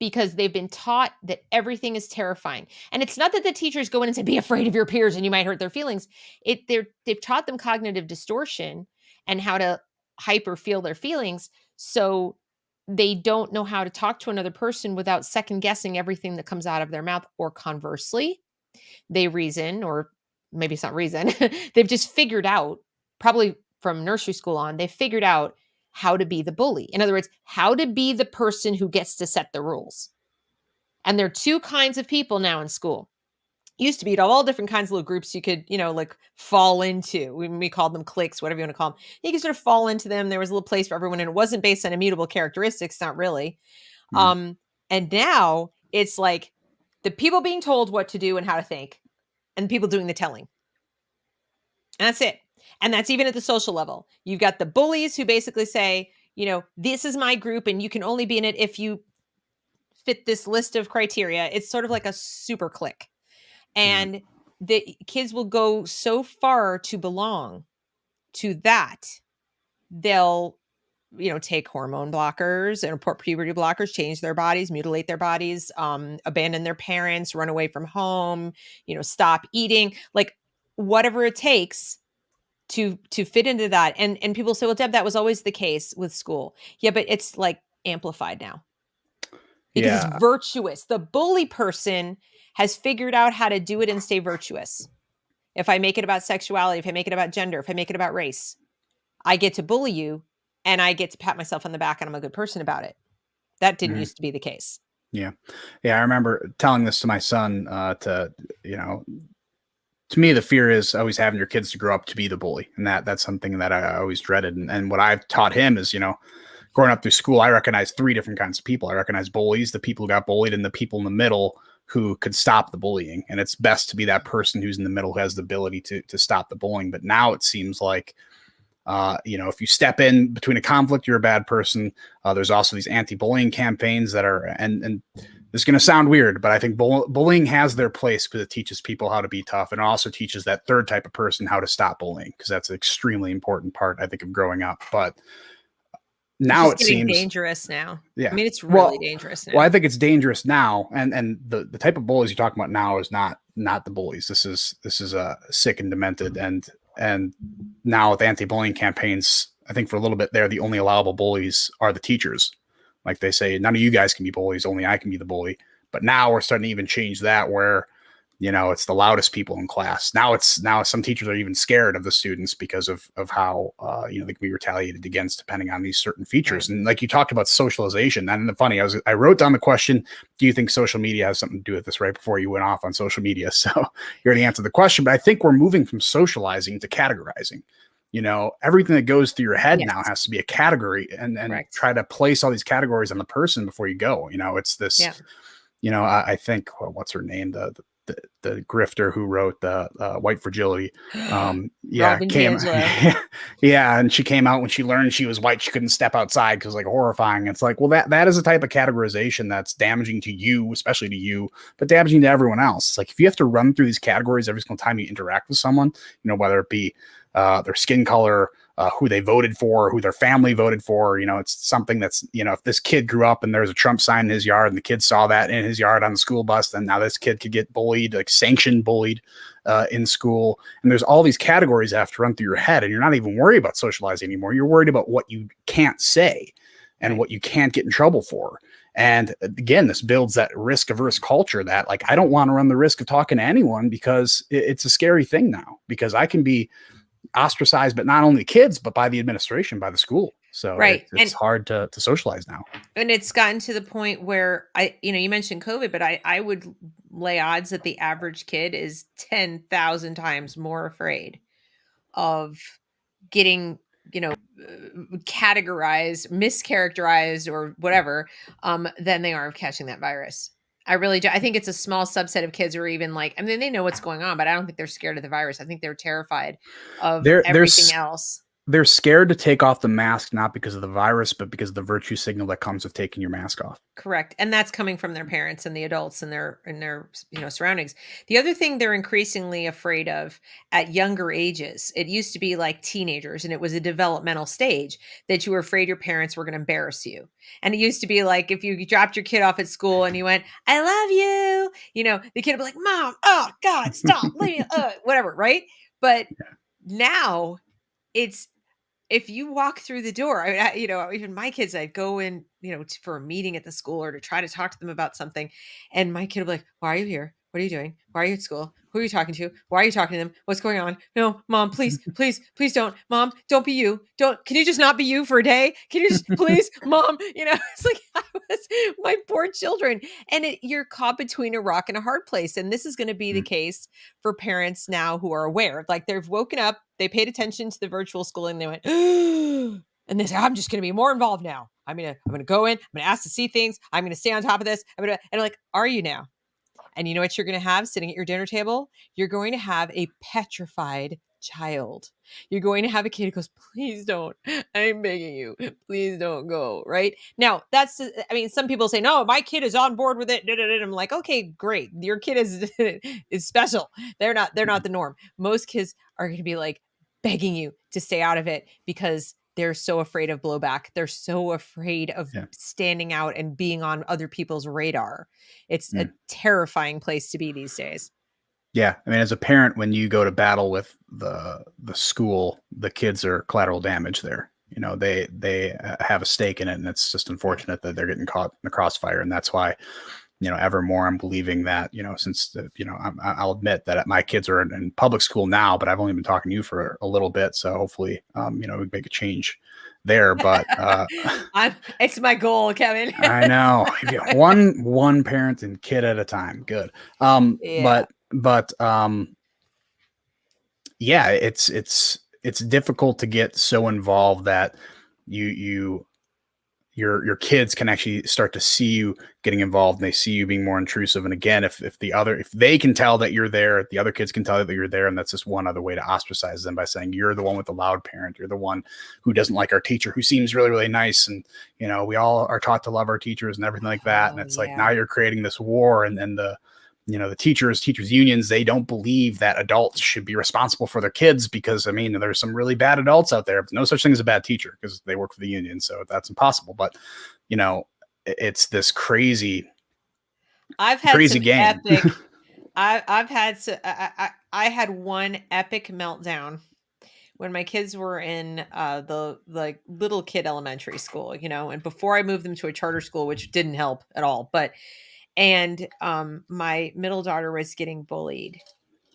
A: because they've been taught that everything is terrifying. And it's not that the teachers go in and say, be afraid of your peers and you might hurt their feelings. They've taught them cognitive distortion and how to hyper feel their feelings. So they don't know how to talk to another person without second guessing everything that comes out of their mouth. Or conversely, they reason, or maybe it's not reason, they've just figured out, probably from nursery school on, they've figured out how to be the bully. In other words, how to be the person who gets to set the rules. And there are two kinds of people now in school. Used to be all different kinds of little groups you could, like fall into. We called them cliques, whatever you want to call them. You could sort of fall into them. There was a little place for everyone, and it wasn't based on immutable characteristics, not really. And now it's like the people being told what to do and how to think, and the people doing the telling. And that's it. And that's even at the social level. You've got the bullies who basically say, this is my group and you can only be in it if you fit this list of criteria. It's sort of like a super clique. And the kids will go so far to belong to that. They'll, take hormone blockers and puberty blockers, change their bodies, mutilate their bodies, abandon their parents, run away from home, stop eating, like whatever it takes to fit into that. And people say, well, Deb, that was always the case with school. Yeah, but it's like amplified now because it's virtuous. The bully person has figured out how to do it and stay virtuous. If I make it about sexuality, if I make it about gender, if I make it about race, I get to bully you and I get to pat myself on the back and I'm a good person about it. That didn't used to be the case.
B: Yeah. I remember telling this to my son, to me, the fear is always having your kids to grow up to be the bully. And that's something that I always dreaded. And what I've taught him is, growing up through school, I recognize three different kinds of people. I recognize bullies, the people who got bullied, and the people in the middle who could stop the bullying. And it's best to be that person who's in the middle, who has the ability to stop the bullying. But now it seems like, if you step in between a conflict, you're a bad person. There's also these anti-bullying campaigns that are, and this is going to sound weird, but I think bullying has their place because it teaches people how to be tough. And it also teaches that third type of person how to stop bullying, because that's an extremely important part, I think, of growing up. But now it seems
A: dangerous now.
B: Yeah.
A: I mean, it's really dangerous now.
B: Well, I think it's dangerous now. And the type of bullies you're talking about now is not the bullies. This is sick and demented. And now with anti-bullying campaigns, I think for a little bit there, the only allowable bullies are the teachers. Like they say, none of you guys can be bullies, only I can be the bully. But now we're starting to even change that where, it's the loudest people in class. Now some teachers are even scared of the students because of how, they can be retaliated against depending on these certain features. Right. And like you talked about socialization, and funny, I wrote down the question, do you think social media has something to do with this, right before you went off on social media? So you already answered the question, but I think we're moving from socializing to categorizing. everything that goes through your head now
A: Yes.
B: has to be a category, and
A: Correct.
B: try to place all these categories on the person before you go. It's this,
A: Yeah.
B: I think, well, what's her name? The grifter who wrote the White Fragility. Yeah,
A: Robin
B: came,
A: DiAngelo.
B: yeah, and she came out when she learned she was white. She couldn't step outside because like horrifying. It's like, well, that is a type of categorization that's damaging to you, especially to you, but damaging to everyone else. It's like if you have to run through these categories every single time you interact with someone, whether it be their skin color, who they voted for, who their family voted for. It's something that's, if this kid grew up and there's a Trump sign in his yard and the kid saw that in his yard on the school bus, then now this kid could get bullied, like sanctioned bullied in school. And there's all these categories that have to run through your head, and you're not even worried about socializing anymore. You're worried about what you can't say and
A: Right.
B: what you can't get in trouble for. And again, this builds that risk averse culture that, like, I don't want to run the risk of talking to anyone because it's a scary thing now, because I can be ostracized, but not only kids, but by the administration, by the school. So
A: Right.
B: it's hard to socialize now.
A: And it's gotten to the point where you mentioned COVID, but I would lay odds that the average kid is 10,000 times more afraid of getting, categorized, mischaracterized, or whatever, than they are of catching that virus. I really do. I think it's a small subset of kids who are even like, I mean, they know what's going on, but I don't think they're scared of the virus. I think they're terrified of
B: They're they're
A: everything else.
B: they're scared to take off the mask, not because of the virus, but because of the virtue signal that comes with taking your mask off.
A: Correct. And that's coming from their parents and the adults and their surroundings. The other thing they're increasingly afraid of at younger ages, it used to be like teenagers, and it was a developmental stage that you were afraid your parents were going to embarrass you. And it used to be like if you dropped your kid off at school and you went, "I love you," the kid would be like, "Mom, oh God, stop. Leave me whatever," right? But now it's if you walk through the door, even my kids, I'd go in, for a meeting at the school or to try to talk to them about something. And my kid would be like, "Why are you here? What are you doing? Why are you at school? Who are you talking to? Why are you talking to them? What's going on? No, mom, please, please, please don't. Mom, don't be you. Can you just not be you for a day? Can you just, please, mom?" It's like I was my poor children. And you're caught between a rock and a hard place. And this is going to be the case for parents now who are aware. Like they've woken up, they paid attention to the virtual schooling, they went, and they say, "I'm just going to be more involved now. I'm gonna go in. I'm gonna ask to see things. I'm gonna stay on top of this. And I'm like, are you now? And you know what you're going to have sitting at your dinner table? You're going to have a petrified child. You're going to have a kid who goes, "Please don't. I'm begging you. Please don't go." Right now, some people say, "No, my kid is on board with it." I'm like, okay, great. Your kid is is special. They're not the norm. Most kids are going to be like begging you to stay out of it because they're so afraid of blowback. They're so afraid of
B: Yeah.
A: standing out and being on other people's radar. It's a
B: Mm.
A: terrifying place to be these days.
B: Yeah. I mean, as a parent, when you go to battle with the school, the kids are collateral damage there. They have a stake in it, and it's just
A: Yeah.
B: unfortunate that they're getting caught in the crossfire. And that's why, ever more I'm believing that, since I'll admit that my kids are in public school now, but I've only been talking to you for a little bit, so hopefully, we make a change there. But
A: It's my goal, Kevin.
B: I know, one parent and kid at a time, good.
A: Yeah.
B: But yeah, it's difficult to get so involved that you your kids can actually start to see you getting involved, and they see you being more intrusive. And again, if they can tell that you're there, the other kids can tell that you're there, and that's just one other way to ostracize them, by saying you're the one with the loud parent, you're the one who doesn't like our teacher, who seems really, really nice, and we all are taught to love our teachers and everything like that. And
A: Oh,
B: it's like now
A: yeah.
B: you're creating this war, and then the teachers unions, they don't believe that adults should be responsible for their kids, because I mean, there's some really bad adults out there. No such thing as a bad teacher, because they work for the union, so that's impossible. But it's this crazy
A: I've had
B: crazy
A: some
B: game.
A: epic I've had I had one epic meltdown when my kids were in the like little kid elementary school, and before I moved them to a charter school, which didn't help at all. But and my middle daughter was getting bullied,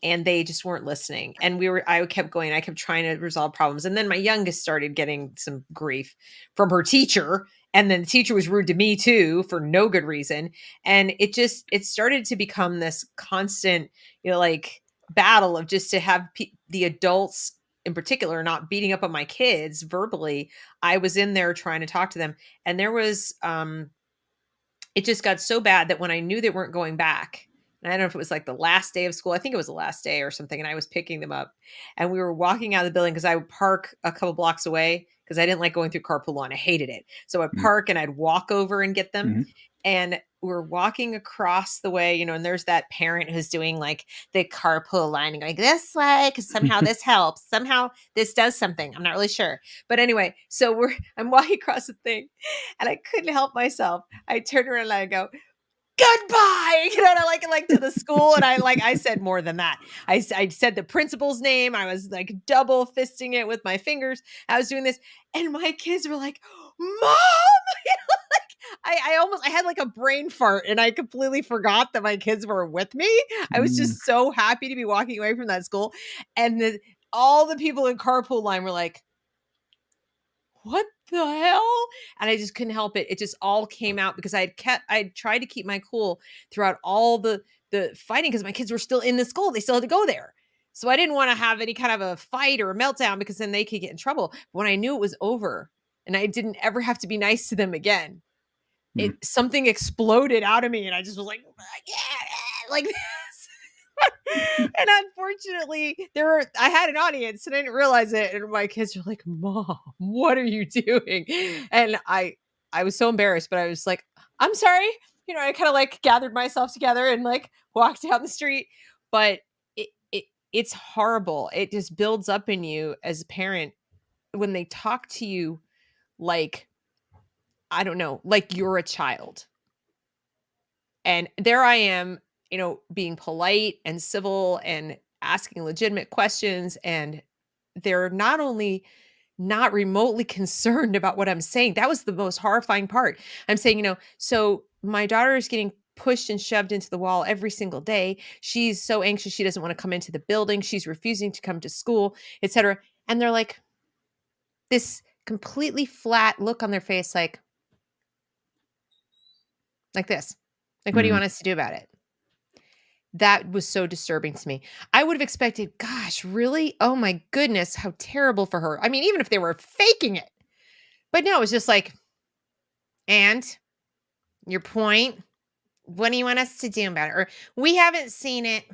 A: and they just weren't listening. And I kept going, I kept trying to resolve problems. And then my youngest started getting some grief from her teacher. And then the teacher was rude to me too for no good reason. And it started to become this constant, like battle of just to have the adults in particular, not beating up on my kids verbally. I was in there trying to talk to them. And there was, it just got so bad that when I knew they weren't going back, and I don't know if it was like the last day of school, I think it was the last day or something, and I was picking them up, and we were walking out of the building because I would park a couple blocks away because I didn't like going through carpool line. I hated it. So I'd park and I'd walk over and get them.
B: Mm-hmm.
A: And we're walking across the way, and there's that parent who's doing like the carpool line and going this way because somehow this helps. Somehow this does something. I'm not really sure. But anyway, so I'm walking across the thing and I couldn't help myself. I turned around and I go, goodbye, and I like to the school. And I said more than that. I said the principal's name. I was like double fisting it with my fingers. I was doing this. And my kids were like, Mom, I had like a brain fart and I completely forgot that my kids were with me. I was just so happy to be walking away from that school. And all the people in carpool line were like, what the hell? And I just couldn't help it. It just all came out because I tried to keep my cool throughout all the fighting because my kids were still in the school. They still had to go there. So I didn't want to have any kind of a fight or a meltdown because then they could get in trouble. But when I knew it was over and I didn't ever have to be nice to them again, something exploded out of me and I just was like, yeah, like this. And unfortunately, I had an audience and I didn't realize it. And my kids were like, Mom, what are you doing? And I was so embarrassed, but I was like, I'm sorry. I kind of like gathered myself together and like walked down the street. But it's horrible. It just builds up in you as a parent when they talk to you like, I don't know, like you're a child. And there I am, being polite and civil and asking legitimate questions. And they're not only not remotely concerned about what I'm saying. That was the most horrifying part. I'm saying, so my daughter is getting pushed and shoved into the wall every single day. She's so anxious. She doesn't want to come into the building. She's refusing to come to school, etc. And they're like, this completely flat look on their face, like this. Like, what do you want us to do about it? That was so disturbing to me. I would have expected, gosh, really? Oh my goodness, how terrible for her. I mean, even if they were faking it. But no, it was just like, and your point, what do you want us to do about it? Or we haven't seen it.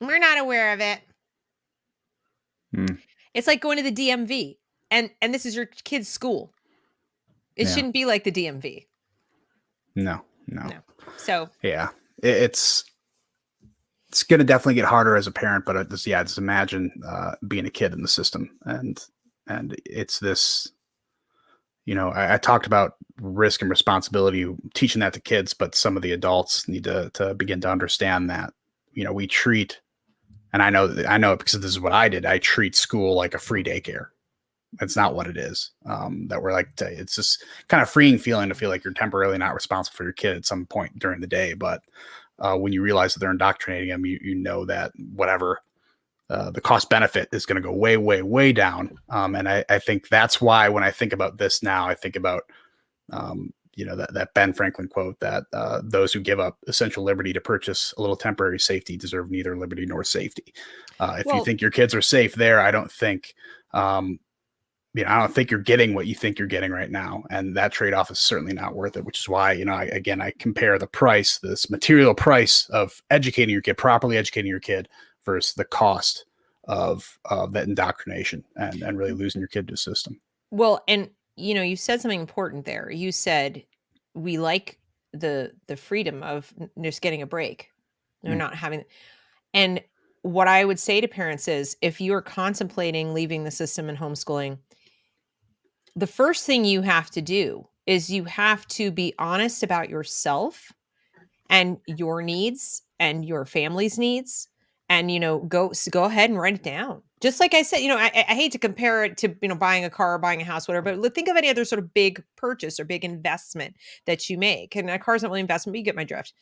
A: We're not aware of it. It's like going to the DMV and this is your kid's school. It shouldn't be like the DMV.
B: No.
A: So
B: yeah, it's going to definitely get harder as a parent, but just imagine being a kid in the system. And it's this, I talked about risk and responsibility, teaching that to kids, but some of the adults need to begin to understand that, we treat, and I know it because this is what I did. I treat school like a free daycare. It's not what it is. That we're like, it's just kind of freeing feeling to feel like you're temporarily not responsible for your kid at some point during the day. But when you realize that they're indoctrinating them, you know that whatever the cost benefit is going to go way, way, way down. And I think that's why when I think about this now, I think about, that Ben Franklin quote that those who give up essential liberty to purchase a little temporary safety deserve neither liberty nor safety. If you think your kids are safe there, I don't think, I don't think you're getting what you think you're getting right now. And that trade-off is certainly not worth it, which is why, I compare the price, this material price of educating your kid, properly educating your kid versus the cost of that indoctrination and really losing your kid to the system.
A: Well, and you said something important there. You said we like the freedom of just getting a break. They're not having, and what I would say to parents is if you're contemplating leaving the system and homeschooling, the first thing you have to do is you have to be honest about yourself and your needs and your family's needs. And, go ahead and write it down. Just like I said, I hate to compare it to, buying a car or buying a house, whatever, but think of any other sort of big purchase or big investment that you make. And a car's not really investment, but you get my drift.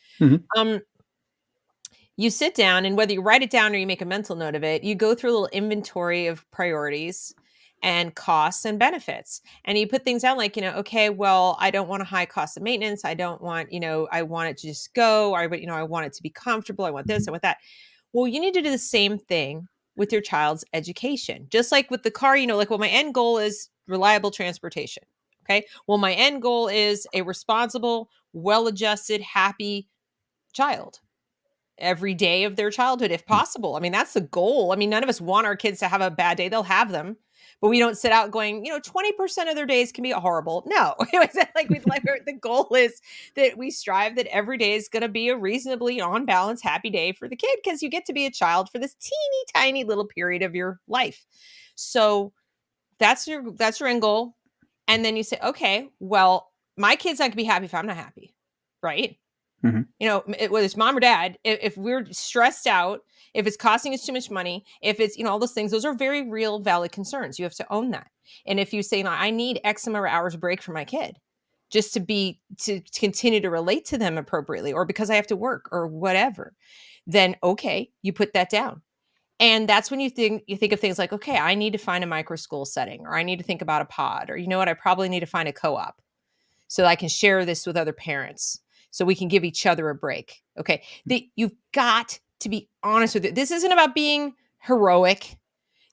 A: You sit down and whether you write it down or you make a mental note of it, you go through a little inventory of priorities and costs and benefits. And you put things down like, okay, well, I don't want a high cost of maintenance. I don't want, I want it to just go. I want it to be comfortable. I want this, I want that. Well, you need to do the same thing with your child's education. Just like with the car, like, well, my end goal is reliable transportation. Okay. Well, my end goal is a responsible, well-adjusted, happy child every day of their childhood, if possible. I mean, that's the goal. I mean, none of us want our kids to have a bad day. They'll have them, but we don't sit out going, 20% of their days can be horrible. No, the goal is that we strive that every day is going to be a reasonably on balance, happy day for the kid, because you get to be a child for this teeny tiny little period of your life. So that's your end goal. And then you say, okay, well, my kid's not going to be happy if I'm not happy. Right.
B: Mhm.
A: Whether it's mom or dad, if we're stressed out, if it's costing us too much money, if it's, all those things, those are very real, valid concerns. You have to own that. And if you say, no, I need X amount of hours break for my kid just to continue to relate to them appropriately, or because I have to work or whatever, then okay, you put that down. And that's when you think of things like, okay, I need to find a micro school setting, or I need to think about a pod, or you know what, I probably need to find a co-op so I can share this with other parents, so we can give each other a break. Okay. You've got to be honest with it. This isn't about being heroic.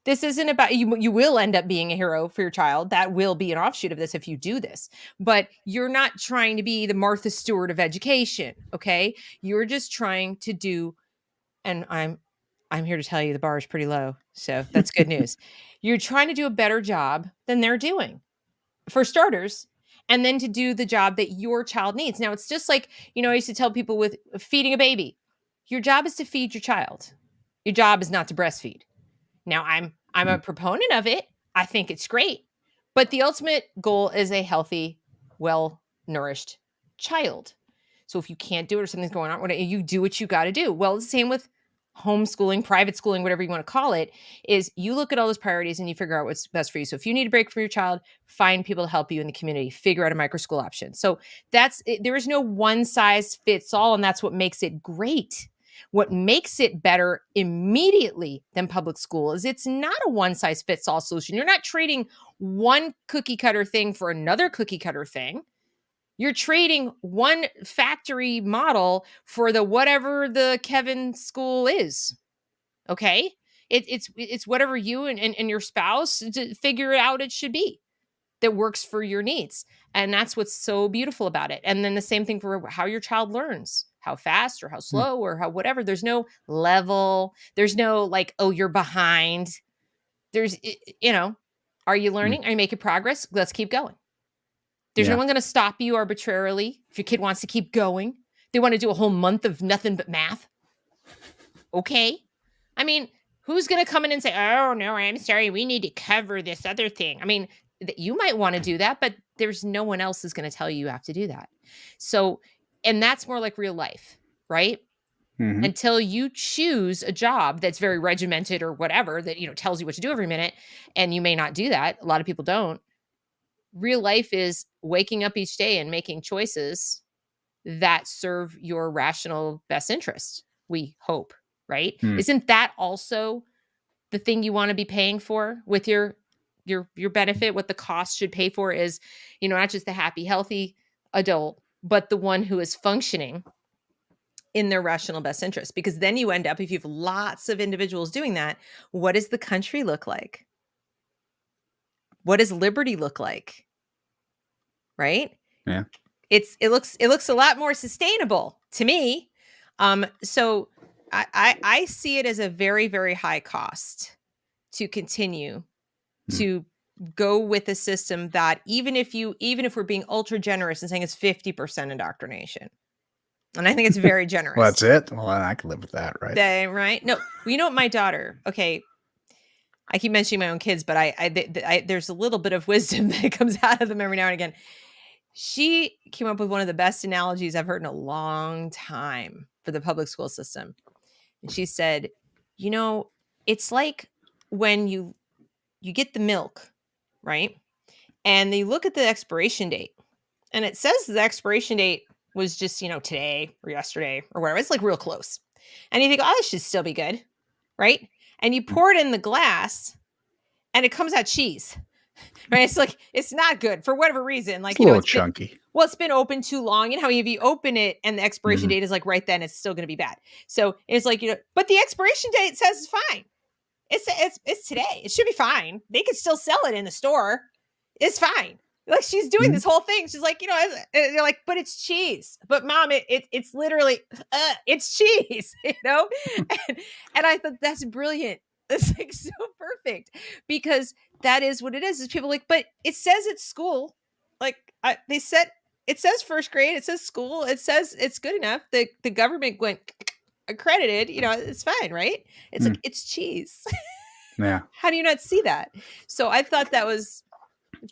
A: This isn't about you will end up being a hero for your child. That will be an offshoot of this if you do this. But you're not trying to be the Martha Stewart of education. Okay. You're just trying to do, and I'm here to tell you the bar is pretty low. So that's good news. You're trying to do a better job than they're doing, for starters, and then to do the job that your child needs. Now, it's just like, I used to tell people with feeding a baby, your job is to feed your child. Your job is not to breastfeed. Now, I'm a proponent of it. I think it's great. But the ultimate goal is a healthy, well-nourished child. So if you can't do it or something's going on, you do what you got to do. Well, the same with homeschooling, private schooling, whatever you want to call it, is you look at all those priorities and you figure out what's best for you. So if you need a break from your child, find people to help you in the community, figure out a micro school option. So there is no one size fits all, and that's what makes it great. What makes it better immediately than public school is it's not a one size fits all solution. You're not trading one cookie cutter thing for another cookie cutter thing. You're trading one factory model for the whatever the Kevin school is. Okay. It's whatever you and your spouse figure out it should be that works for your needs. And that's what's so beautiful about it. And then the same thing for how your child learns, how fast or how slow or how whatever. There's no level. There's no like, oh, you're behind. There's, are you learning? Are you making progress? Let's keep going. There's no one going to stop you arbitrarily if your kid wants to keep going. They want to do a whole month of nothing but math. Okay. I mean, who's going to come in and say, oh, no, I'm sorry, we need to cover this other thing? I mean, you might want to do that, but there's no one else who's going to tell you have to do that. So, and that's more like real life, right? Mm-hmm. Until you choose a job that's very regimented or whatever that, tells you what to do every minute, and you may not do that. A lot of people don't. Real life is waking up each day and making choices that serve your rational best interest, we hope, right? Isn't that also the thing you want to be paying for with your benefit? What the cost should pay for is, not just the happy, healthy adult, but the one who is functioning in their rational best interest. Because then you end up, if you have lots of individuals doing that, what does the country look like? What does liberty look like? Right?
B: Yeah.
A: It looks a lot more sustainable to me. So I see it as a very, very high cost to continue to go with a system that even if we're being ultra generous and saying it's 50% indoctrination, and I think it's very generous.
B: Well, that's it. Well, I can live with that, right?
A: Right? No, well, my daughter. Okay, I keep mentioning my own kids, but I there's a little bit of wisdom that comes out of them every now and again. She came up with one of the best analogies I've heard in a long time for the public school system. And she said, it's like when you get the milk, right? And they look at the expiration date, and it says the expiration date was just, today or yesterday or whatever. It's like real close. And you think, oh, this should still be good, right? And you pour it in the glass and it comes out cheese. Right? It's like, it's not good for whatever reason. Like,
B: it's a little chunky.
A: It's been open too long. And how if you open it and the expiration date is like right then, it's still going to be bad. So it's like, but the expiration date says it's fine. It's today. It should be fine. They could still sell it in the store. It's fine. Like she's doing
B: Mhm.
A: this whole thing. She's like, they're like, but it's cheese. But mom, it's literally it's cheese, and I thought that's brilliant. It's like so perfect because that is what it is. Is people like, but it says it's school. Like they said, it says first grade. It says school. It says it's good enough. The government went accredited. It's fine, right? It's
B: Mm.
A: like it's cheese.
B: Yeah.
A: How do you not see that? So I thought that was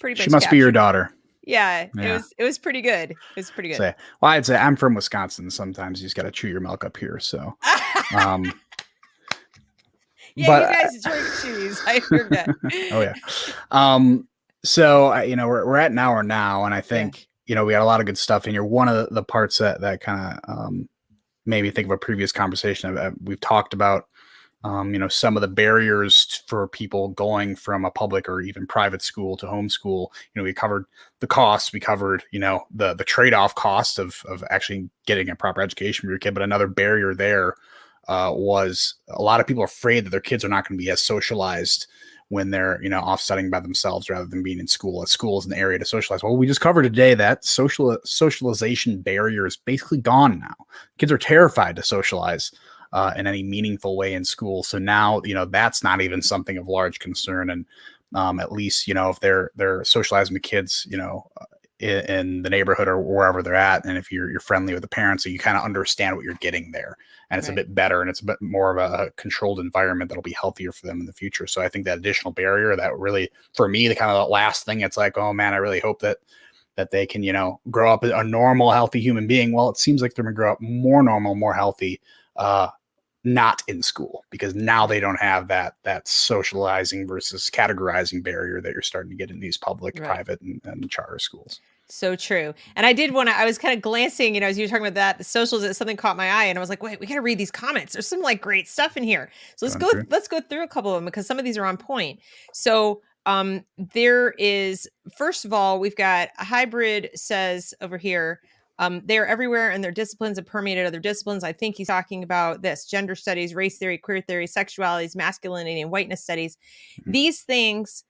A: pretty
B: She
A: much
B: must be your
A: captured.
B: daughter.
A: Yeah, it
B: Yeah.
A: was it was pretty good. It was pretty good.
B: Say, well, I'd say I'm from Wisconsin. Sometimes you just got to chew your milk up here. So, um,
A: Yeah, you
B: but
A: guys drink cheese. I forget.
B: oh yeah. Um, so we're at an hour now, and I
A: Yeah.
B: think we got a lot of good stuff in here. One of the parts that kind of made me think of a previous conversation we've talked about. Some of the barriers for people going from a public or even private school to homeschool. We covered the costs. We covered, the trade-off cost of actually getting a proper education for your kid. But another barrier there was a lot of people are afraid that their kids are not going to be as socialized when they're, off studying by themselves rather than being in school. As school is an area to socialize. Well, we just covered today that socialization barrier is basically gone now. Kids are terrified to socialize in any meaningful way in school. So now, that's not even something of large concern. And at least, if they're socializing with kids, in the neighborhood or wherever they're at, and if you're friendly with the parents, so you kind of understand what you're getting there, and it's a
A: Right.
B: bit better, and it's a bit more of a controlled environment that'll be healthier for them in the future. So I think that additional barrier, that really, for me, the kind of the last thing, it's like, oh man, I really hope that they can, grow up a normal, healthy human being. Well, it seems like they're going to grow up more normal, more healthy, not in school, because now they don't have that socializing versus categorizing barrier that you're starting to get in these public,
A: Right.
B: private, and charter schools.
A: So true. And I was kind of glancing, as you were talking about that, the socials, something caught my eye and I was like, wait, we got to read these comments. There's some like great stuff in here. So
B: Going through.
A: let's go through a couple of them because some of these are on point. So, there is, first of all, we've got a hybrid says over here, they're everywhere and their disciplines have permeated other disciplines. I think he's talking about this: gender studies, race theory, queer theory, sexualities, masculinity, and whiteness studies.
B: Mhm.
A: These things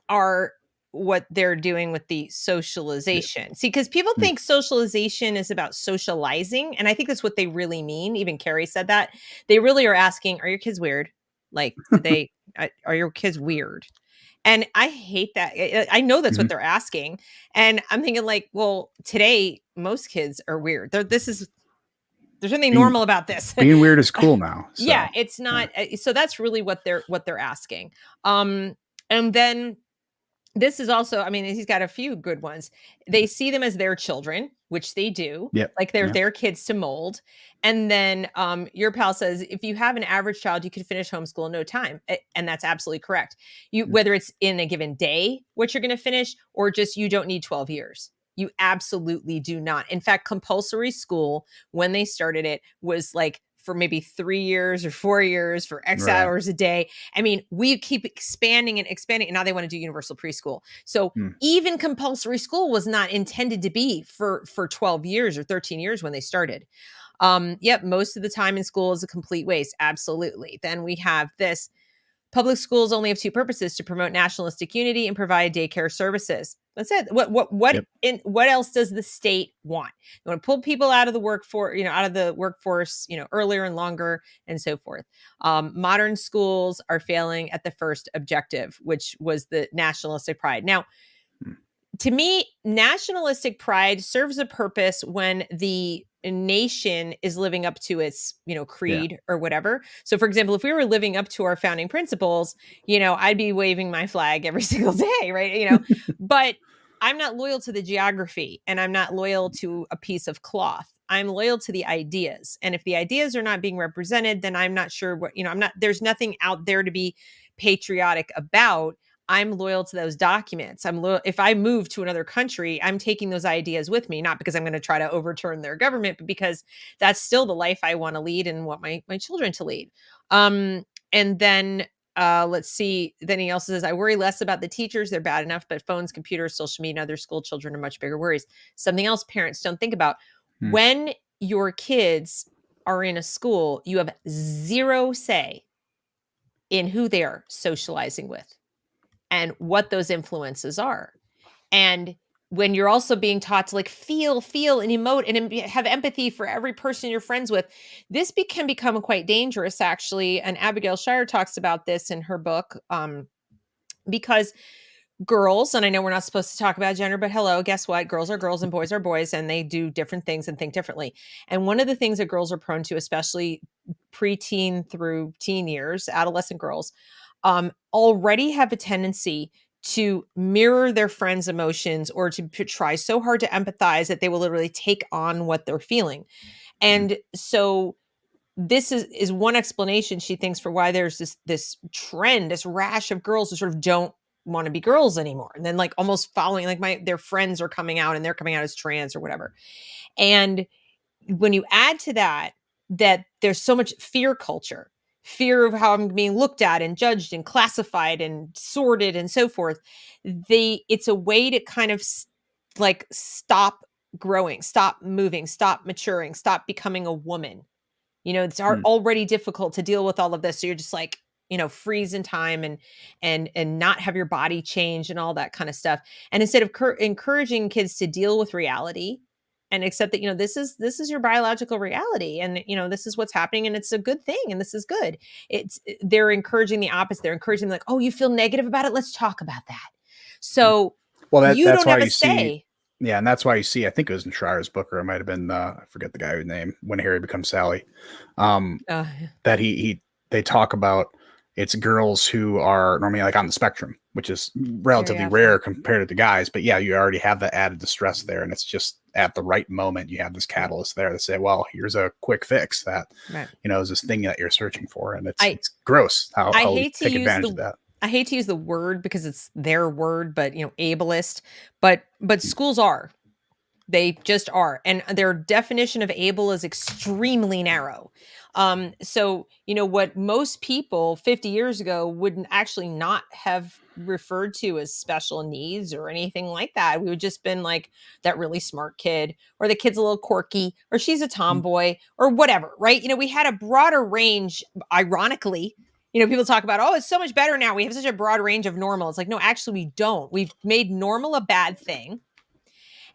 A: are what they're doing with the
B: Yeah.
A: socialization. See, because people
B: Mm.
A: think socialization is about socializing. And I think that's what they really mean. Even Carrie said that. They really are asking, are your kids weird? Like, are your kids weird? And I hate that. I know that's what
B: Mhm.
A: they're asking. And I'm thinking, like, well, today, most kids are weird. There's nothing
B: being
A: normal about this.
B: being weird is cool now.
A: Yeah,
B: So
A: it's
B: yeah.
A: not. So that's really what they're asking. And then this is also, I mean, he's got a few good ones. They see them as their children, which they do,
B: Yep.
A: like they're
B: Yep.
A: their kids to mold. And then your pal says if you have an average child, you could finish homeschool in no time. And that's absolutely correct.
B: Mm.
A: Whether it's in a given day, what you're going to finish, or just you don't need 12 years. You absolutely do not. In fact, compulsory school, when they started it, was like for maybe 3 years or 4 years for X
B: Right.
A: hours a day. I mean, we keep expanding and expanding, and now they want to do universal preschool. So
B: Mm.
A: even compulsory school was not intended to be for 12 years or 13 years when they started. Yep, most of the time in school is a complete waste. Absolutely. Then we have this: public schools only have two purposes: to promote nationalistic unity and provide daycare services. That's it.
B: Yep.
A: What else does the state want? You want to pull people out of the workforce, earlier and longer and so forth. Modern schools are failing at the first objective, which was the nationalistic pride. Now,
B: Mm.
A: to me, nationalistic pride serves a purpose when the nation is living up to its,
B: Yeah.
A: creed or whatever. So, for example, if we were living up to our founding principles, I'd be waving my flag every single day, right? But I'm not loyal to the geography and I'm not loyal to a piece of cloth. I'm loyal to the ideas. And if the ideas are not being represented, then I'm not sure there's nothing out there to be patriotic about. I'm loyal to those documents. I'm loyal. If I move to another country, I'm taking those ideas with me, not because I'm going to try to overturn their government, but because that's still the life I want to lead and want my children to lead. And then let's see. Then he also says, I worry less about the teachers. They're bad enough, but phones, computers, social media, and other school children are much bigger worries. Something else parents don't think about:
B: Mm.
A: when your kids are in a school, you have zero say in who they are socializing with and what those influences are. And when you're also being taught to like feel and emote and have empathy for every person you're friends with, this can become quite dangerous, actually. And Abigail Shire talks about this in her book, because girls, and I know we're not supposed to talk about gender, but hello, guess what? Girls are girls and boys are boys, and they do different things and think differently. And one of the things that girls are prone to, especially preteen through teen years, adolescent girls, already have a tendency to mirror their friends' emotions or to try so hard to empathize that they will literally take on what they're feeling.
B: Mm.
A: And so this is one explanation she thinks for why there's this trend, this rash of girls who sort of don't want to be girls anymore, and then like almost following like their friends are coming out and they're coming out as trans or whatever. And when you add to that there's so much fear culture, fear of how I'm being looked at and judged and classified and sorted and so forth, it's a way to kind of like stop growing, stop moving, stop maturing, stop becoming a woman. It's
B: Mm.
A: already difficult to deal with all of this. So you're just like, freeze in time and not have your body change and all that kind of stuff. And instead of encouraging kids to deal with reality and accept that, this is your biological reality, and this is what's happening, and it's a good thing, and this is good. They're encouraging the opposite. They're encouraging like, oh, you feel negative about it? Let's talk about that.
B: Mm.
A: So
B: Well,
A: you
B: that's
A: don't
B: why
A: have a
B: you see,
A: say.
B: yeah, and that's why you see. I think it was in Schreier's book, or it might have been I forget the guy's name. When Harry Becomes Sally, um,
A: Uh,
B: that he they talk about it's girls who are normally like on the spectrum, which is
A: very
B: relatively rare
A: often.
B: compared to the guys. But yeah, you already have that added distress there, and it's just at the right moment you have this
A: Right.
B: catalyst there to say, well, here's a quick fix that
A: Right.
B: is this thing that you're searching for, and it's
A: I
B: it's gross
A: I
B: how we
A: hate to
B: take
A: use
B: advantage of
A: the
B: that.
A: I hate to use the word because it's their word, but ableist. But schools are. They just are. And their definition of able is extremely narrow. So, what most people 50 years ago wouldn't actually not have referred to as special needs or anything like that. We would just been like that really smart kid, or the kid's a little quirky, or she's a
B: Mm.
A: tomboy, or whatever, right? We had a broader range, ironically. People talk about, oh, it's so much better now. We have such a broad range of normal. It's like, no, actually, we don't. We've made normal a bad thing,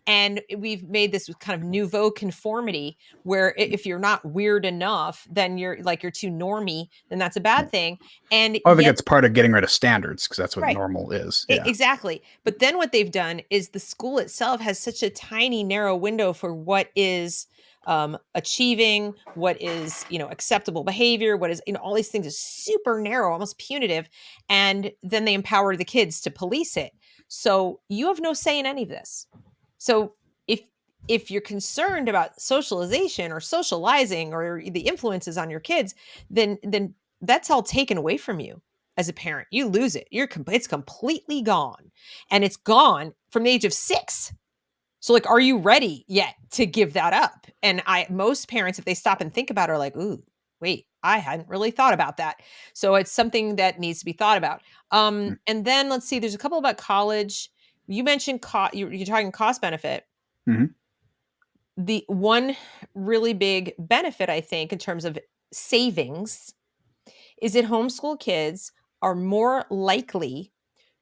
A: and we've made this kind of nouveau conformity where if you're not weird enough, then you're too normy, then that's a
B: Yeah.
A: bad thing. And
B: I think
A: yet,
B: it's part of getting rid of standards because that's what
A: right.
B: normal is. Yeah.
A: Exactly. But then what they've done is the school itself has such a tiny, narrow window for what is achieving, what is, acceptable behavior, what is, all these things is super narrow, almost punitive. And then they empower the kids to police it. So you have no say in any of this. So if you're concerned about socialization or socializing or the influences on your kids, then that's all taken away from you as a parent. You lose it. It's completely gone. And it's gone from the age of 6. So like, are you ready yet to give that up? And most parents, if they stop and think about it, are like, ooh, wait, I hadn't really thought about that. So it's something that needs to be thought about. And then let's see, there's a couple about college. You mentioned you're talking cost benefit.
B: Mm-hmm.
A: The one really big benefit, I think, in terms of savings is that homeschool kids are more likely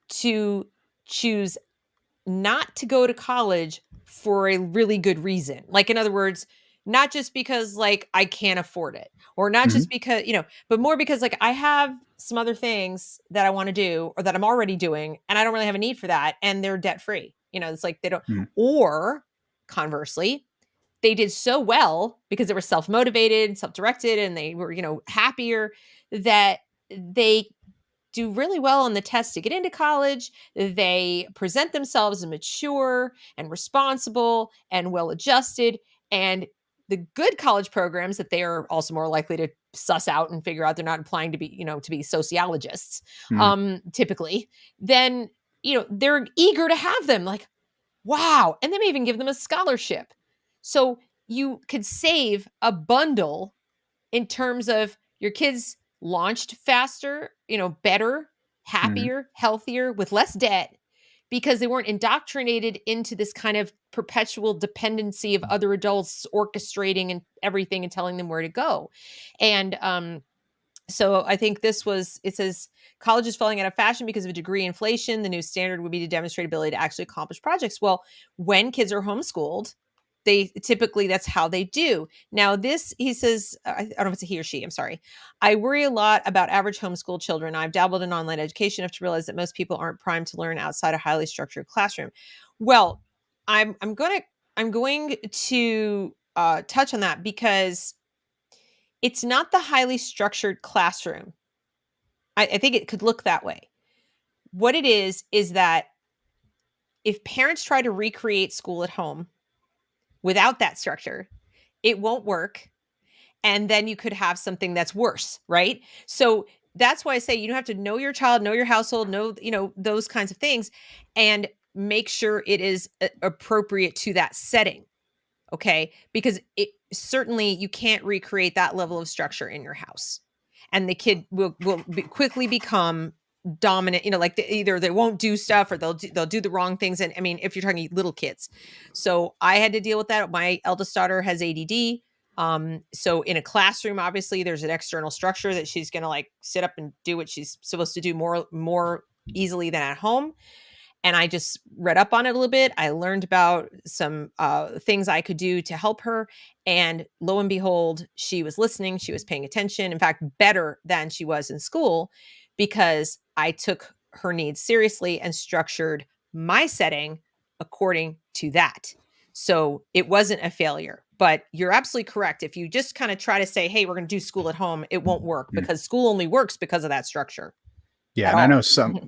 A: to choose not to go to college for a really good reason. Like, in other words, not just because like I can't afford it, or not
B: Mm-hmm.
A: just because, but more because like I have some other things that I want to do or that I'm already doing and I don't really have a need for that, and they're debt free. It's like they don't.
B: Mm-hmm.
A: Or conversely, they did so well because they were self-motivated, self-directed, and they were, happier, that they do really well on the test to get into college. They present themselves as mature and responsible and well adjusted. And the good college programs that they are also more likely to suss out and figure out they're not applying to be, to be sociologists,
B: Mm-hmm.
A: typically, then, they're eager to have them. Like, wow. And they may even give them a scholarship. So you could save a bundle in terms of your kids launched faster, better,
B: Mm-hmm.
A: happier, healthier, with less debt, because they weren't indoctrinated into this kind of perpetual dependency of other adults orchestrating and everything and telling them where to go. And So I think it says college is falling out of fashion because of degree inflation. The new standard would be to demonstrate ability to actually accomplish projects. Well, when kids are homeschooled, they typically, that's how they do. Now, this, he says, I don't know if it's a he or she, I'm sorry. I worry a lot about average homeschool children. I've dabbled in online education enough to realize that most people aren't primed to learn outside a highly structured classroom. Well, I'm going to touch on that because it's not the highly structured classroom. I think it could look that way. What it is that if parents try to recreate school at home without that structure, it won't work. And then you could have something that's worse, right? So that's why I say you don't have to know your child, know your household, know, those kinds of things, and make sure it is appropriate to that setting. Okay, because it certainly, you can't recreate that level of structure in your house, and the kid will quickly become dominant, like either they won't do stuff, or they'll do the wrong things. And I mean, if you're talking little kids, so I had to deal with that. My eldest daughter has ADD. So in a classroom, obviously there's an external structure that she's going to like sit up and do what she's supposed to do more easily than at home. And I just read up on it a little bit. I learned about some things I could do to help her. And lo and behold, she was listening. She was paying attention. In fact, better than she was in school, because I took her needs seriously and structured my setting according to that. So it wasn't a failure. But you're absolutely correct. If you just kind of try to say, hey, we're going to do school at home, it won't work,
B: Mm.
A: because school only works because of that structure
B: Yeah,
A: at
B: and I know
A: all.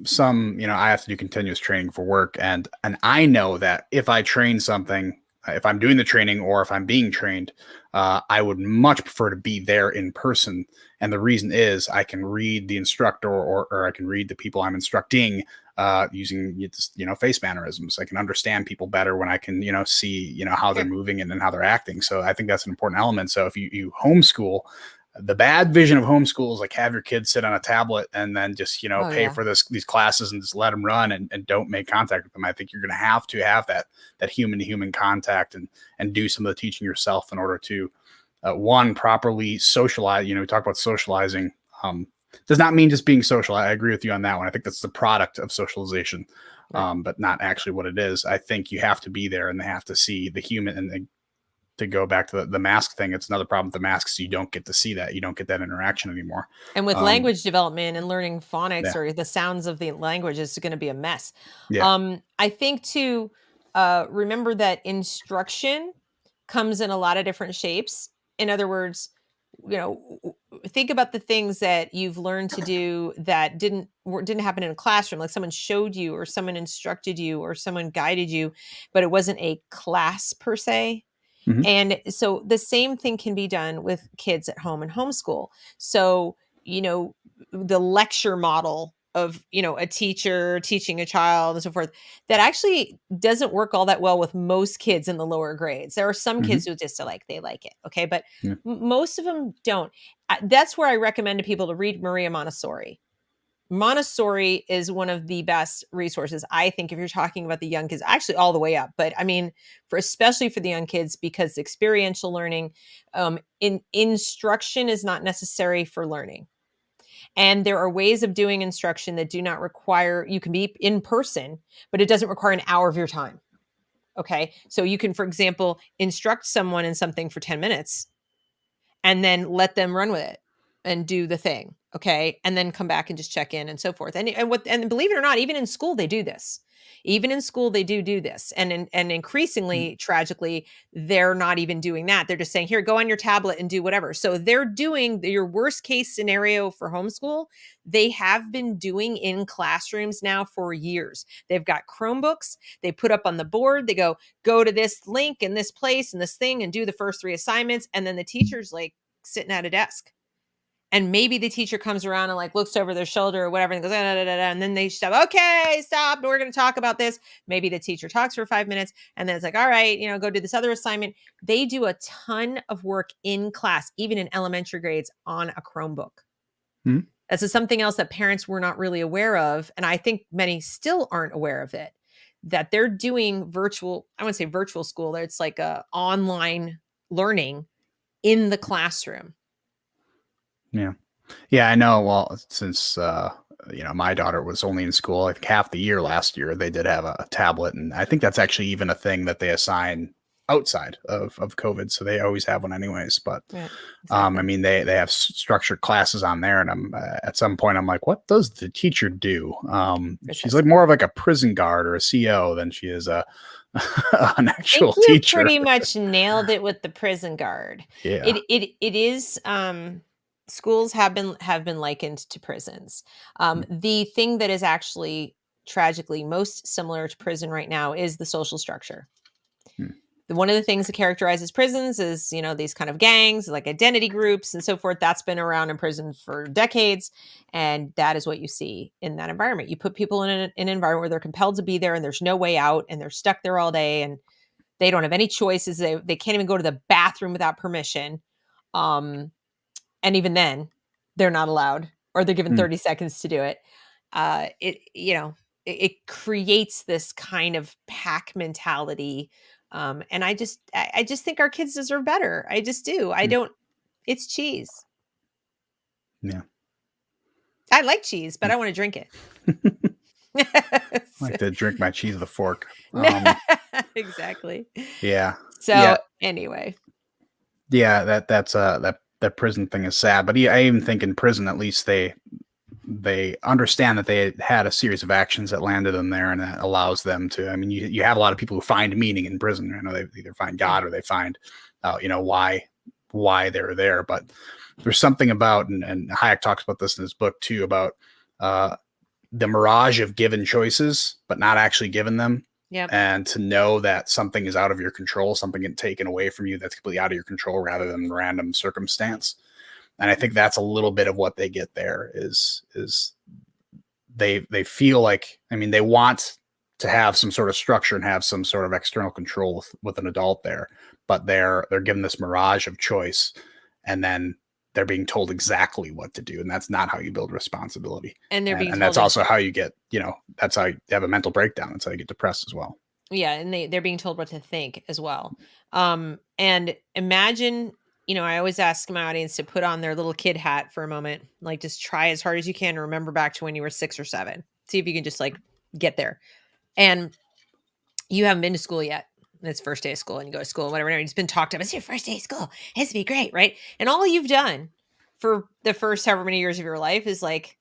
B: some, I have to do continuous training for work, and I know that if I train something, if I'm doing the training or if I'm being trained, I would much prefer to be there in person. And the reason is I can read the instructor, or I can read the people I'm instructing using face mannerisms. I can understand people better when I can see how they're
A: Yeah.
B: moving and how they're acting. So I think that's an important element. So if you homeschool, the bad vision of homeschool is like have your kids sit on a tablet and then just
A: Oh,
B: pay
A: yeah.
B: for these classes and just let them run and don't make contact with them. I think you're going to have that human to human contact and do some of the teaching yourself in order to one, properly socialize. We talk about socializing. Does not mean just being social. I agree with you on that one. I think that's the product of socialization,
A: Right.
B: but not actually what it is. I think you have to be there and they have to see the human. And to go back to the mask thing, it's another problem with the masks. You don't get to see that. You don't get that interaction anymore.
A: And with
B: Um,
A: language development and learning phonics
B: yeah,
A: or the sounds of the language is going to be a mess.
B: yeah,
A: I think to remember that instruction comes in a lot of different shapes. In other words, think about the things that you've learned to do that didn't happen in a classroom, like someone showed you or someone instructed you or someone guided you, but it wasn't a class per se.
B: hmm
A: And so the same thing can be done with kids at home and homeschool. So, the lecture model of, a teacher teaching a child and so forth, that actually doesn't work all that well with most kids in the lower grades. There are some
B: hmm
A: kids who just they like it. Okay. But
B: yeah,
A: most of them don't. That's where I recommend to people to read Maria Montessori. Montessori is one of the best resources, I think, if you're talking about the young kids, actually all the way up. But I mean, especially for the young kids, because experiential learning, in instruction is not necessary for learning. And there are ways of doing instruction that do not require, you can be in person, but it doesn't require an hour of your time. Okay. So you can, for example, instruct someone in something for 10 minutes and then let them run with it and do the thing. Okay. And then come back and just check in and so forth. And believe it or not, even in school, they do this. Even in school, they do this. And increasingly, tragically, they're not even doing that. They're just saying, here, go on your tablet and do whatever. So they're doing your worst case scenario for homeschool. They have been doing in classrooms now for years. They've got Chromebooks. They put up on the board. They go to this link and this place and this thing and do the first 3 assignments. And then the teacher's like sitting at a desk. And maybe the teacher comes around and like looks over their shoulder or whatever and goes, "Ah, da, da, da," and then they stop. Okay, stop. We're going to talk about this. Maybe the teacher talks for 5 minutes and then it's like, all right, go do this other assignment. They do a ton of work in class, even in elementary grades, on a Chromebook.
B: hmm
A: This is something else that parents were not really aware of. And I think many still aren't aware of it, that they're doing virtual, I wouldn't say virtual school, it's like a online learning in the classroom.
B: yeah. Yeah, I know. Well, since my daughter was only in school like half the year last year, they did have a tablet, and I think that's actually even a thing that they assign outside of COVID, so they always have one anyways. But
A: Yeah,
B: I
A: exactly.
B: mean, they have structured classes on there, and I'm at some point I'm like, what does the teacher do? She's like
A: Precisely.
B: more of like a prison guard or a CO than she is a an
A: Think
B: actual
A: you
B: teacher.
A: pretty much nailed it with the prison guard.
B: Yeah.
A: It is schools have been likened to prisons. The thing that is actually tragically most similar to prison right now is the social structure.
B: Mm-hmm.
A: One of the things that characterizes prisons is, these kind of gangs, like identity groups and so forth. That's been around in prison for decades. And that is what you see in that environment. You put people in an environment where they're compelled to be there and there's no way out and they're stuck there all day and they don't have any choices. They can't even go to the bathroom without permission. Um, and even then, they're not allowed, or they're given 30 seconds to do it. It creates this kind of pack mentality. And I just think our kids deserve better. I just do. I don't. It's cheese.
B: Yeah.
A: I like cheese, but I want to drink it.
B: I like to drink my cheese with a fork.
A: Exactly.
B: Yeah,
A: So
B: yeah,
A: anyway,
B: yeah. That prison thing is sad, but I even think in prison, at least they understand that they had a series of actions that landed them there, and that allows them to. I mean, you have a lot of people who find meaning in prison. You know, they either find
A: yeah.
B: God or they find, why they're there. But there's something about, and Hayek talks about this in his book too, about uh, the mirage of given choices, but not actually given them.
A: Yep.
B: And to know that something is out of your control, something getting taken away from you that's completely out of your control rather than random circumstance. And I think that's a little bit of what they get there is they feel like, I mean, they want to have some sort of structure and have some sort of external control with an adult there, but they're given this mirage of choice, and then they're being told exactly what to do, and that's not how you build responsibility.
A: And they're being
B: And that's
A: told
B: also how you get, that's how you have a mental breakdown. That's how you get depressed as well.
A: Yeah, and they're being told what to think as well. And imagine, I always ask my audience to put on their little kid hat for a moment, like just try as hard as you can to remember back to when you were 6 or 7. See if you can just like get there. And you haven't been to school yet. It's first day of school and you go to school, whatever. And it's been talked about. It's your first day of school. It's to be great, right? And all you've done for the first however many years of your life is like,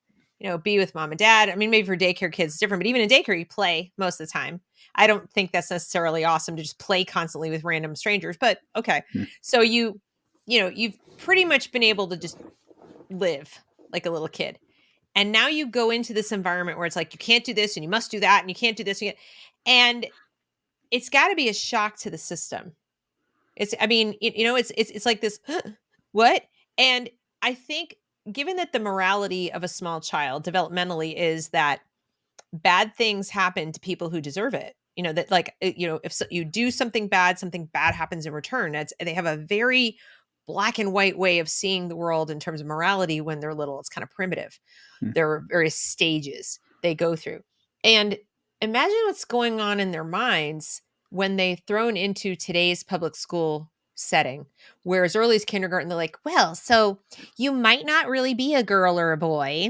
A: be with mom and dad. I mean, maybe for daycare kids, it's different, but even in daycare, you play most of the time. I don't think that's necessarily awesome to just play constantly with random strangers, but okay.
B: Hmm.
A: So you've pretty much been able to just live like a little kid. And now you go into this environment where it's like, you can't do this and you must do that and you can't do this. And it's got to be a shock to the system. I mean, it's like this, "Huh, what?" And I think given that the morality of a small child developmentally is that bad things happen to people who deserve it. That like, if you do something bad happens in return. They have a very black and white way of seeing the world in terms of morality when they're little. It's kind of primitive.
B: Hmm.
A: There are various stages they go through. And imagine what's going on in their minds when they thrown into today's public school setting, where as early as kindergarten, they're like, well, so you might not really be a girl or a boy.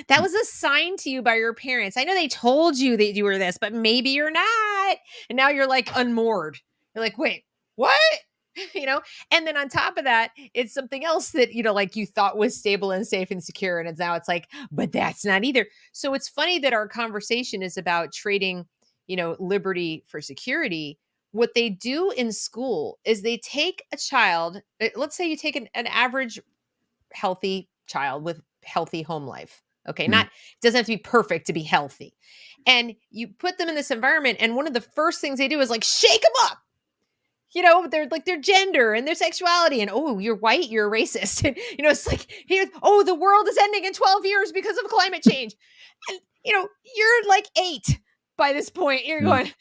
A: That was assigned to you by your parents. I know they told you that you were this, but maybe you're not. And now you're like unmoored. You're like, wait, what? you know and then on top of that, it's something else that like you thought was stable and safe and secure, and it's like, but that's not either. So it's funny that our conversation is about trading liberty for security. What they do in school is they take a child, let's say you take an average healthy child with healthy home life. Okay,
B: Hmm.
A: not doesn't have to be perfect to be healthy. And you put them in this environment, and one of the first things they do is like shake them up. Their gender and their sexuality, and oh, you're white, you're a racist. And, it's like, oh, the world is ending in 12 years because of climate change. And, you're like 8 by this point. You're
B: Hmm.
A: going,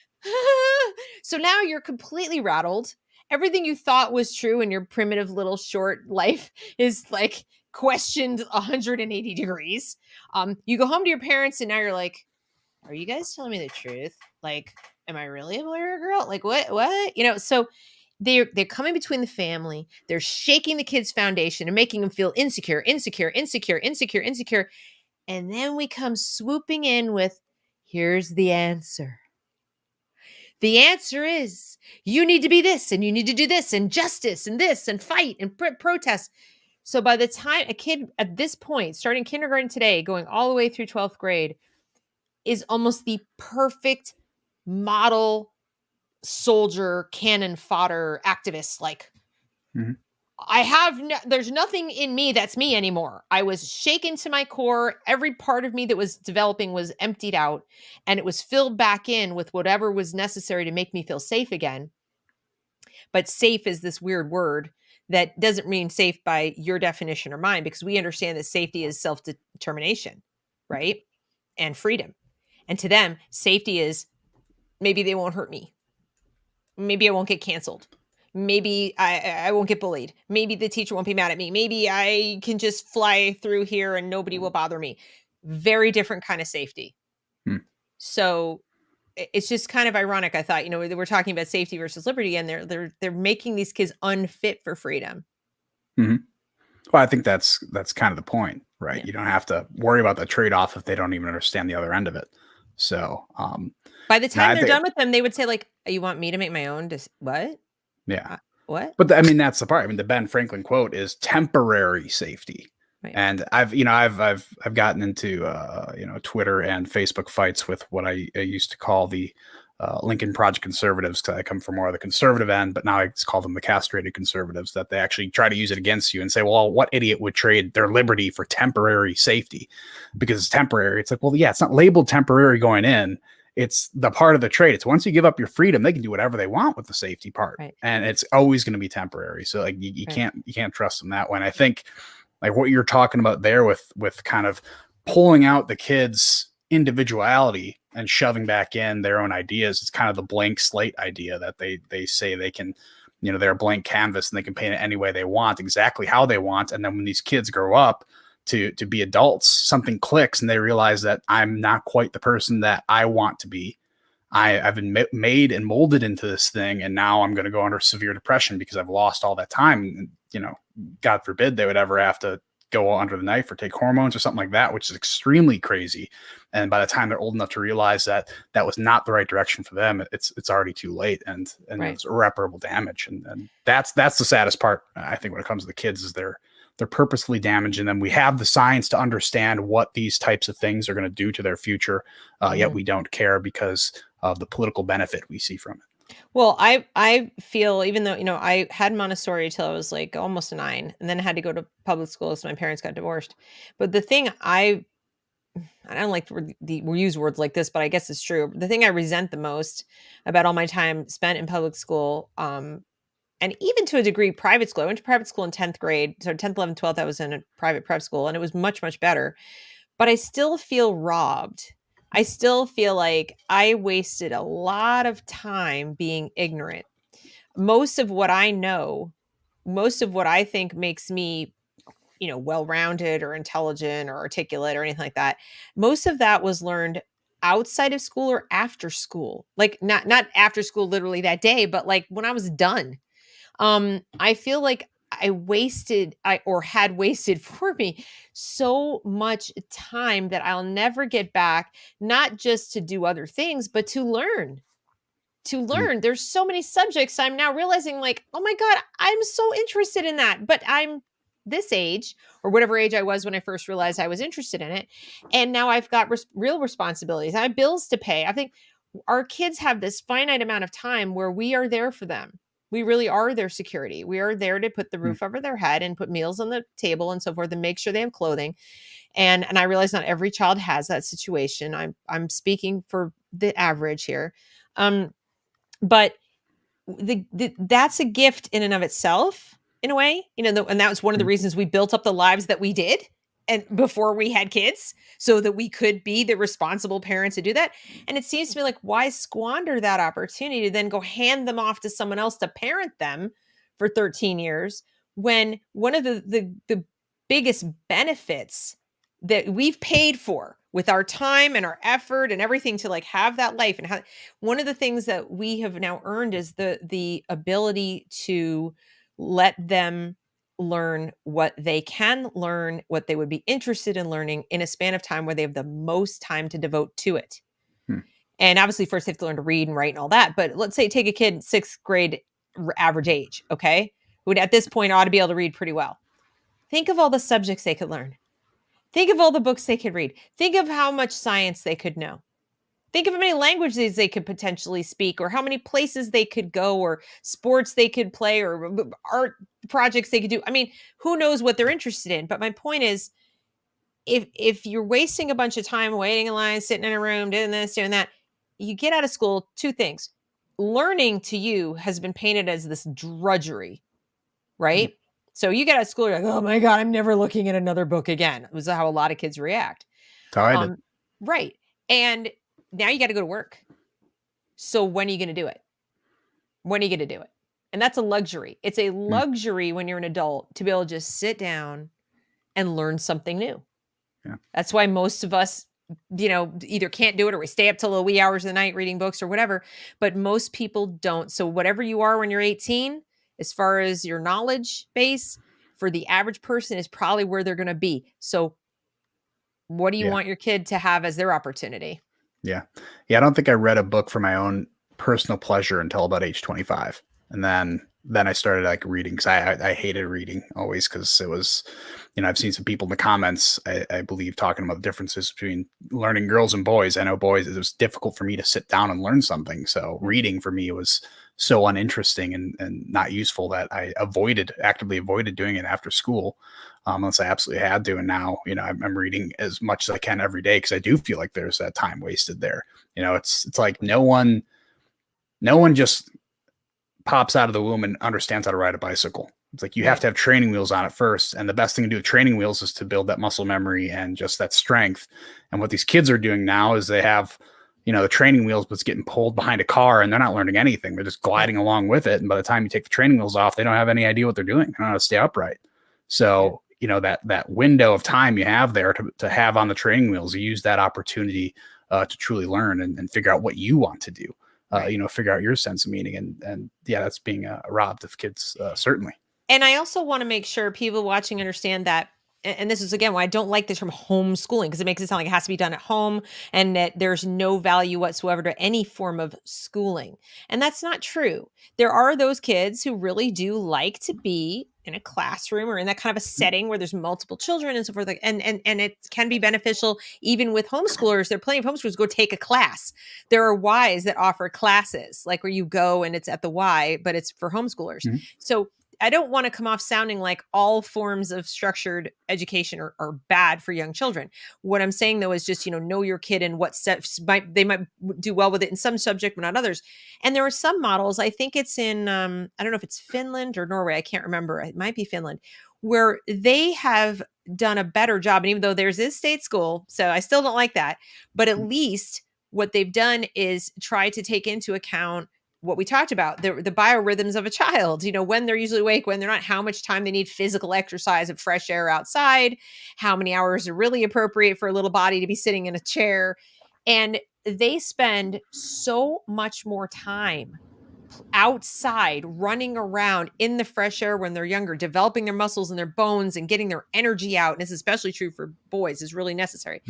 A: so now you're completely rattled. Everything you thought was true in your primitive little short life is like questioned 180 degrees. You go home to your parents, and now you're like, are you guys telling me the truth? Like, am I really a boy or a girl? Like, what? So they're coming between the family. They're shaking the kid's foundation and making them feel insecure, insecure, insecure, insecure, insecure. And then we come swooping in with, here's the answer. The answer is you need to be this and you need to do this and justice and this and fight and protest. So by the time a kid at this point, starting kindergarten today, going all the way through 12th grade, is almost the perfect model soldier, cannon fodder activist. Like,
B: Mhm.
A: there's nothing in me that's me anymore. I was shaken to my core. Every part of me that was developing was emptied out, and it was filled back in with whatever was necessary to make me feel safe again. But safe is this weird word that doesn't mean safe by your definition or mine, because we understand that safety is self-determination, right? And freedom. And to them, safety is maybe they won't hurt me. Maybe I won't get canceled. Maybe I won't get bullied. Maybe the teacher won't be mad at me. Maybe I can just fly through here and nobody will bother me. Very different kind of safety.
B: Hmm.
A: So it's just kind of ironic. I thought, we're talking about safety versus liberty, and they're making these kids unfit for freedom.
B: Mhm. Well, I think that's kind of the point, right?
A: Yeah.
B: You don't have to worry about the trade-off if they don't even understand the other end of it. So,
A: By the time
B: I
A: they're
B: think,
A: done with them, they would say, like, you want me to make my own? What?
B: yeah.
A: What?
B: But I mean, that's the part. I mean, the Ben Franklin quote is temporary safety.
A: Right.
B: And I've gotten into Twitter and Facebook fights with what I used to call the Lincoln Project conservatives, because I come from more of the conservative end, but now I call them the castrated conservatives, that they actually try to use it against you and say, well, what idiot would trade their liberty for temporary safety because it's temporary? It's like, well, yeah, it's not labeled temporary going in. It's the part of the trade. It's once you give up your freedom, they can do whatever they want with the safety part,
A: Right.
B: and it's always going to be temporary. So like you
A: Right.
B: can't trust them that way. And I think like what you're talking about there with kind of pulling out the kids' individuality and shoving back in their own ideas, it's kind of the blank slate idea that they say they can, they're a blank canvas and they can paint it any way they want, exactly how they want. And then when these kids grow up to be adults, something clicks and they realize that I'm not quite the person that I want to be. I've been made and molded into this thing, and now I'm going to go under severe depression because I've lost all that time. And, God forbid they would ever have to go under the knife or take hormones or something like that, which is extremely crazy. And by the time they're old enough to realize that that was not the right direction for them, it's already too late, and
A: Right.
B: There's irreparable damage. And that's the saddest part, I think, when it comes to the kids, is they're purposefully damaging them. We have the science to understand what these types of things are going to do to their future, yet we don't care because of the political benefit we see from it.
A: Well, I feel, even though, I had Montessori till I was like almost 9, and then I had to go to public school so my parents got divorced. But the thing I don't like we use words like this, but I guess it's true. The thing I resent the most about all my time spent in public school, and even to a degree private school. I went to private school in 10th grade. So 10th, 11th, 12th, I was in a private prep school, and it was much, much better. But I still feel robbed. I still feel like I wasted a lot of time being ignorant. Most of what I know, most of what I think makes me, well-rounded or intelligent or articulate or anything like that, most of that was learned outside of school or after school. Like not after school literally that day, but like when I was done. I feel like I had wasted for me so much time that I'll never get back, not just to do other things, but to learn. To
B: Mm.
A: learn. There's so many subjects I'm now realizing, like, oh my God, I'm so interested in that. But I'm this age, or whatever age I was when I first realized I was interested in it. And now I've got real responsibilities. I have bills to pay. I think our kids have this finite amount of time where we are there for them. We really are their security. We are there to put the
B: Mm.
A: roof over their head and put meals on the table and so forth, and make sure they have clothing. And I realize not every child has that situation. I'm speaking for the average here. But that's a gift in and of itself, in a way, and that was one of the
B: Mm.
A: reasons we built up the lives that we did, and before we had kids, so that we could be the responsible parents to do that. And it seems to me like, why squander that opportunity to then go hand them off to someone else to parent them for 13 years, when one of the biggest benefits that we've paid for with our time and our effort and everything to like have that life. And one of the things that we have now earned is the ability to let them learn what they can learn, what they would be interested in learning in a span of time where they have the most time to devote to it.
B: Hmm.
A: And obviously first they have to learn to read and write and all that, but let's say take a kid 6th grade average age, okay, who at this point ought to be able to read pretty well. Think of all the subjects they could learn. Think of all the books they could read. Think of how much science they could know. Think of how many languages they could potentially speak, or how many places they could go, or sports they could play, or art projects they could do. I mean, who knows what they're interested in? But my point is, if you're wasting a bunch of time waiting in line, sitting in a room, doing this, doing that, you get out of school, two things. Learning to you has been painted as this drudgery,
B: Hmm.
A: right? So you get out of school, you're like, oh my God, I'm never looking at another book again. It was how a lot of kids react.
B: That's how I did.
A: Right. And now you got to go to work. So when are you going to do it? When are you going to do it? And that's a luxury. It's a
B: Hmm.
A: luxury when you're an adult to be able to just sit down and learn something new.
B: Yeah.
A: That's why most of us, either can't do it or we stay up till the wee hours of the night reading books or whatever. But most people don't. So whatever you are when you're 18, as far as your knowledge base, for the average person is probably where they're going to be. So what do you
B: Yeah.
A: want your kid to have as their opportunity?
B: Yeah. Yeah. I don't think I read a book for my own personal pleasure until about age 25. And then I started like reading because I hated reading always because it was, I've seen some people in the comments, I believe, talking about the differences between learning girls and boys. I know boys, it was difficult for me to sit down and learn something. So reading for me was so uninteresting and not useful that I actively avoided doing it after school. Unless I absolutely had to. And now, I'm reading as much as I can every day because I do feel like there's that time wasted there. It's like no one just pops out of the womb and understands how to ride a bicycle. It's like you have
A: Right.
B: to have training wheels on it first. And the best thing to do with training wheels is to build that muscle memory and just that strength. And what these kids are doing now is they have, the training wheels, but it's getting pulled behind a car and they're not learning anything. They're just
A: Yeah.
B: gliding along with it. And by the time you take the training wheels off, they don't have any idea what they're doing. They don't know how to stay upright.
A: Yeah.
B: So, that window of time you have there to have on the training wheels, you use that opportunity to truly learn and figure out what you want to do.
A: Right.
B: Figure out your sense of meaning. And yeah, that's being robbed of kids, certainly.
A: And I also want to make sure people watching understand that, and this is again why I don't like the term homeschooling, because it makes it sound like it has to be done at home and that there's no value whatsoever to any form of schooling. And that's not true. There are those kids who really do like to be in a classroom or in that kind of a setting where there's multiple children and so forth. And it can be beneficial even with homeschoolers. There are plenty of homeschoolers go take a class. There are Ys that offer classes, like where you go and it's at the Y, but it's for homeschoolers.
B: Mm-hmm.
A: So I don't want to come off sounding like all forms of structured education are bad for young children. What I'm saying though is just, know your kid and what steps they might do well with it in some subject, but not others. And there are some models, I think it's in, I don't know if it's Finland or Norway. I can't remember. It might be Finland, where they have done a better job. And even though there's this state school, so I still don't like that, but at least what they've done is try to take into account what we talked about, the biorhythms of a child, when they're usually awake, when they're not, how much time they need physical exercise of fresh air outside, how many hours are really appropriate for a little body to be sitting in a chair. And they spend so much more time outside running around in the fresh air when they're younger, developing their muscles and their bones and getting their energy out. And it's especially true for boys, is really necessary.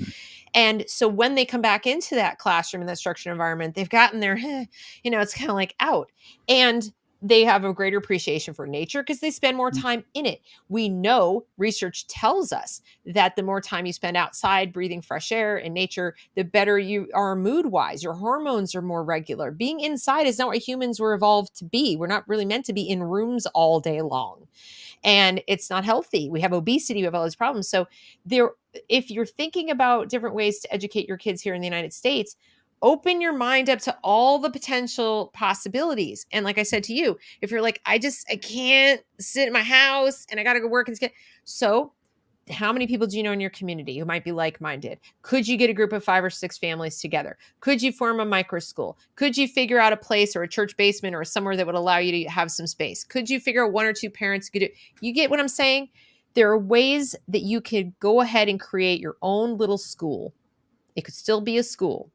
A: And so when they come back into that classroom in that structured environment, they've gotten their, it's kind of like out. And they have a greater appreciation for nature because they spend more time in it. We know research tells us that the more time you spend outside breathing fresh air in nature, the better you are mood wise. Your hormones are more regular. Being inside is not what humans were evolved to be. We're not really meant to be in rooms all day long. And it's not healthy. We have obesity, we have all these problems. So if you're thinking about different ways to educate your kids here in the United States, open your mind up to all the potential possibilities. And like I said to you, if you're like, I can't sit in my house and I got to go work and so how many people do you know in your community who might be like-minded? Could you get a group of 5 or 6 families together? Could you form a micro school? Could you figure out a place or a church basement or somewhere that would allow you to have some space? Could you figure out 1 or 2 parents who could do? You get what I'm saying? There are ways that you could go ahead and create your own little school It could still be a school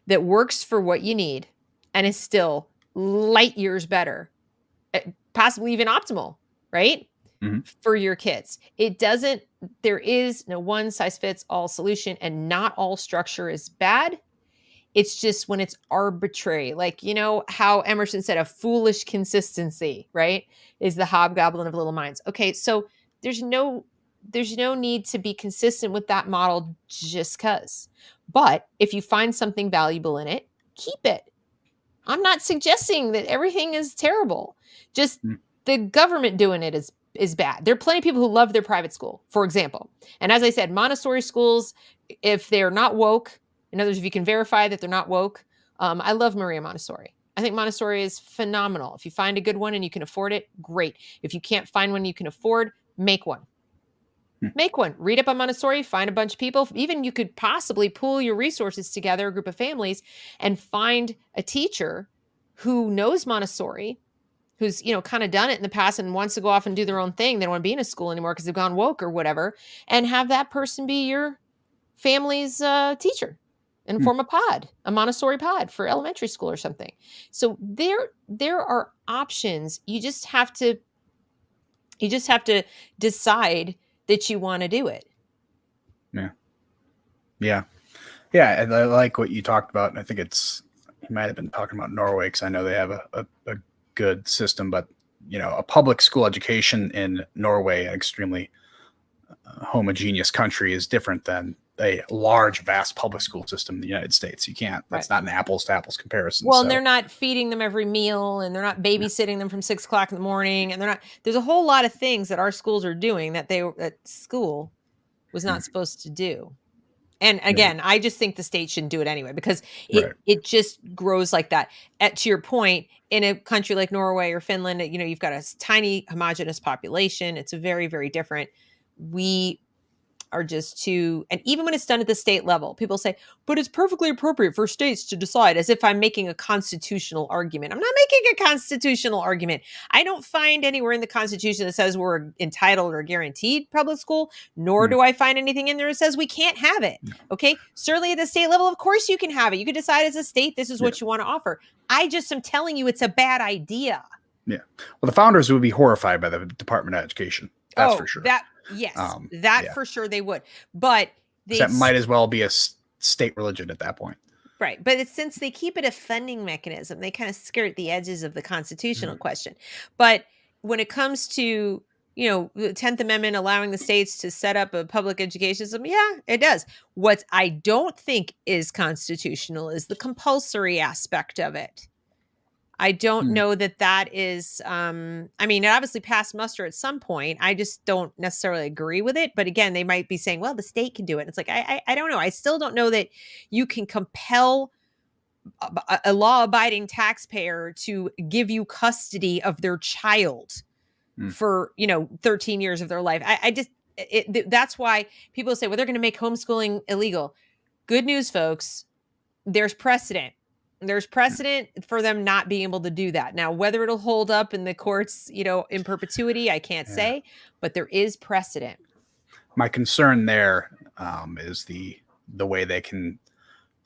A: that works for what you need and is still light years better, possibly even optimal, right?
B: Mhm.
A: For your kids. There is no one size fits all solution, and not all structure is bad. It's just when it's arbitrary, like, how Emerson said, a foolish consistency, right? Is the hobgoblin of little minds. Okay, so there's no there's no need to be consistent with that model just cuz. But if you find something valuable in it, keep it. I'm not suggesting that everything is terrible. Just
B: Mm.
A: the government doing it is bad. There are plenty of people who love their private school, for example. And as I said, Montessori schools, if they're not woke, in other words, if you can verify that they're not woke, I love Maria Montessori. I think Montessori is phenomenal. If you find a good one and you can afford it, great. If you can't find one you can afford, make one.
B: Mm.
A: Make one. Read up on Montessori, find a bunch of people. Even you could possibly pool your resources together, a group of families, and find a teacher who knows Montessori, who's, kind of done it in the past and wants to go off and do their own thing. They don't want to be in a school anymore because they've gone woke or whatever, and have that person be your family's teacher and
B: Mm.
A: form a Montessori pod for elementary school or something. So there are options. You just have to decide that you want to do it.
B: Yeah. Yeah. Yeah. And I like what you talked about. And I think you might have been talking about Norway, because I know they have a good system, but a public school education in Norway, an extremely homogeneous country, is different than a large, vast public school system in the United States. You can't,
A: Right.
B: that's not an apples to apples comparison.
A: Well,
B: So
A: and they're not feeding them every meal, and they're not babysitting them from 6 o'clock in the morning, and there's a whole lot of things that our schools are doing that school was not supposed to do. And
B: yeah.
A: again, I just think the state shouldn't do it anyway, because
B: Right.
A: it just grows like that. To your point, in a country like Norway or Finland, you've got a tiny homogenous population. It's a very, very different. We are just too, and even when it's done at the state level, people say, but it's perfectly appropriate for states to decide, as if I'm making a constitutional argument. I'm not making a constitutional argument. I don't find anywhere in the Constitution that says we're entitled or guaranteed public school, nor
B: Mm.
A: do I find anything in there that says we can't have it. Okay. Certainly at the state level, of course you can have it. You can decide as a state, this is what you want to offer. I just am telling you it's a bad idea.
B: Yeah. Well, the founders would be horrified by the Department of Education. That's for sure.
A: Yes,
B: Yeah.
A: for sure they would. But
B: that might as well be a state religion at that point.
A: Right. But since they keep it a funding mechanism, they kind of skirt the edges of the constitutional question. But when it comes to, the 10th Amendment allowing the states to set up a public education system, yeah, it does. What I don't think is constitutional is the compulsory aspect of it. I don't know that is, it obviously passed muster at some point. I just don't necessarily agree with it. But again, they might be saying, well, the state can do it. It's like, I don't know. I still don't know that you can compel a law-abiding taxpayer to give you custody of their child for, 13 years of their life. That's why people say, well, they're going to make homeschooling illegal. Good news, folks. There's precedent. There's precedent for them not being able to do that. Now, whether it'll hold up in the courts, in perpetuity, I can't say, but there is precedent.
B: My concern there is the way they can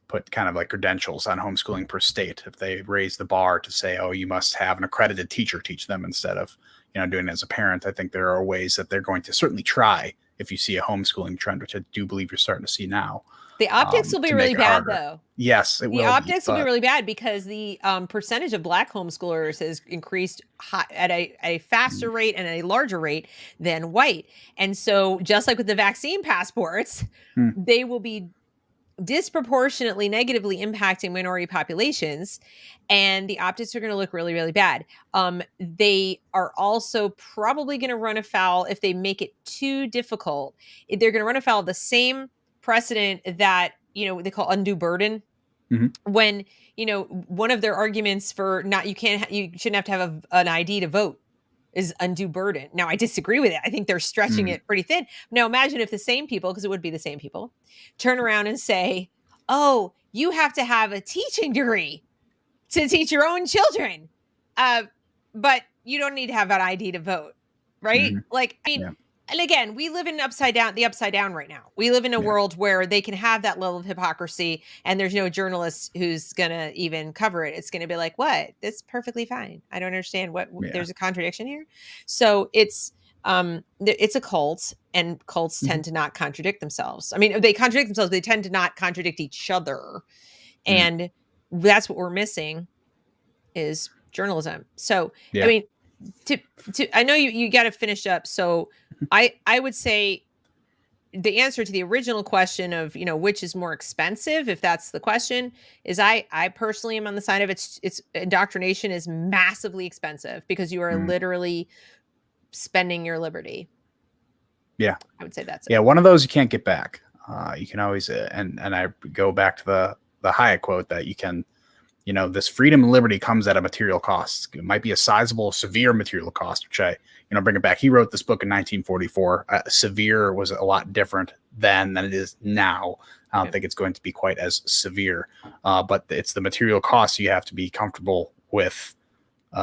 B: put kind of like credentials on homeschooling per state. If they raise the bar to say, oh, you must have an accredited teacher teach them instead of, doing it as a parent, I think there are ways that they're going to certainly try if you see a homeschooling trend, which I do believe you're starting to see now.
A: The optics will be really bad, though.
B: Yes, it will.
A: The optics will be really bad because the percentage of Black homeschoolers has increased at a faster rate and a larger rate than white. And so, just like with the vaccine passports, they will be disproportionately negatively impacting minority populations, and the optics are going to look really, really bad. They are also probably going to run afoul, if they make it too difficult, they're going to run afoul of the same precedent that, they call undue burden. When, one of their arguments for you shouldn't have to have an ID to vote is undue burden. Now, I disagree with it. I think they're stretching it pretty thin. Now, imagine if the same people, because it would be the same people, turn around and say, oh, you have to have a teaching degree to teach your own children. But you don't need to have an ID to vote, right? And again, we live in the upside down right now. We live in a
B: Yeah.
A: world where they can have that level of hypocrisy and there's no journalist who's going to even cover it. It's going to be like, what? That's perfectly fine. I don't understand
B: Yeah.
A: there's a contradiction here. So it's a cult, and cults
B: Hmm.
A: tend to not contradict themselves. I mean, they contradict themselves, they tend to not contradict each other.
B: Mm.
A: And that's what we're missing is journalism. So, I
B: Yeah.
A: mean, to I know you got to finish up. So, I would say the answer to the original question of, which is more expensive, if that's the question, is I personally am on the side of it's indoctrination is massively expensive because you are
B: Mm.
A: literally spending your liberty.
B: Yeah.
A: I would say that's
B: Yeah.
A: it.
B: One of those you can't get back. You can always, and I go back to the Hayek quote that you can, this freedom and liberty comes at a material cost. It might be a sizable, severe material cost, which I, bring it back. He wrote this book in 1944. Severe was a lot different then than it is now. I don't
A: Okay.
B: think it's going to be quite as severe, but it's the material costs you have to be comfortable with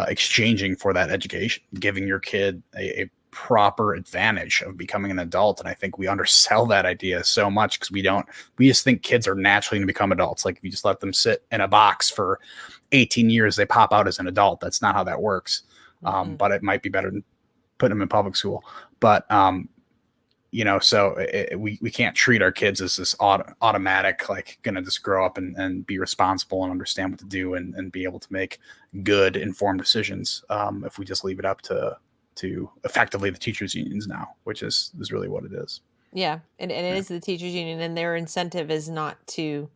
B: exchanging for that education, giving your kid a proper advantage of becoming an adult. And I think we undersell that idea so much because we just think kids are naturally going to become adults. Like if you just let them sit in a box for 18 years, they pop out as an adult. That's not how that works. But it might be better than putting them in public school. But so we can't treat our kids as this automatic, like gonna just grow up and be responsible and understand what to do and be able to make good informed decisions. If we just leave it up to effectively the teachers unions now, which is really what it is.
A: Yeah, and it
B: Yeah.
A: is the teachers union, and their incentive is not to,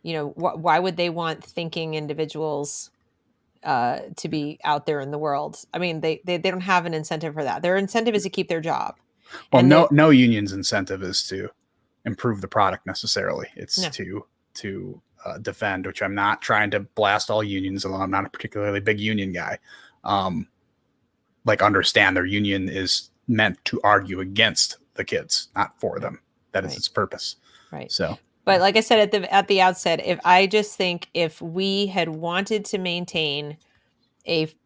A: why would they want thinking individuals to be out there in the world? I mean, they don't have an incentive for that. Their incentive is to keep their job,
B: Well,
A: and
B: no
A: they
B: no union's incentive is to improve the product necessarily. It's
A: no.
B: to defend, which I'm not trying to blast all unions, although I'm not a particularly big union guy. Um, like understand their union is meant to argue against the kids, not for
A: Right,
B: them. That is
A: right,
B: its purpose.
A: right.
B: So,
A: But like I said at the outset, if I just think if we had wanted to maintain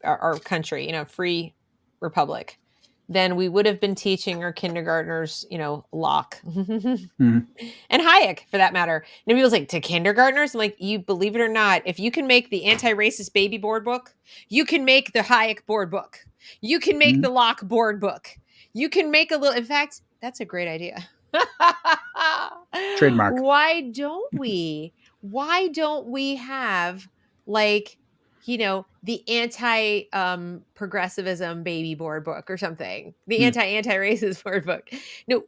A: our country, free republic, then we would have been teaching our kindergartners, Locke and
B: mhm.
A: Hayek for that matter. And people's like, to kindergartners? I'm like, you believe it or not, if you can make the anti-racist baby board book, you can make the Hayek board book. You can make
B: Mhm.
A: the Locke board book. You can make a little, in fact, that's a great idea.
B: Trademark.
A: Why don't we? Why don't we have like, the anti progressivism baby board book or something? The
B: Mm.
A: anti-racist board book. No,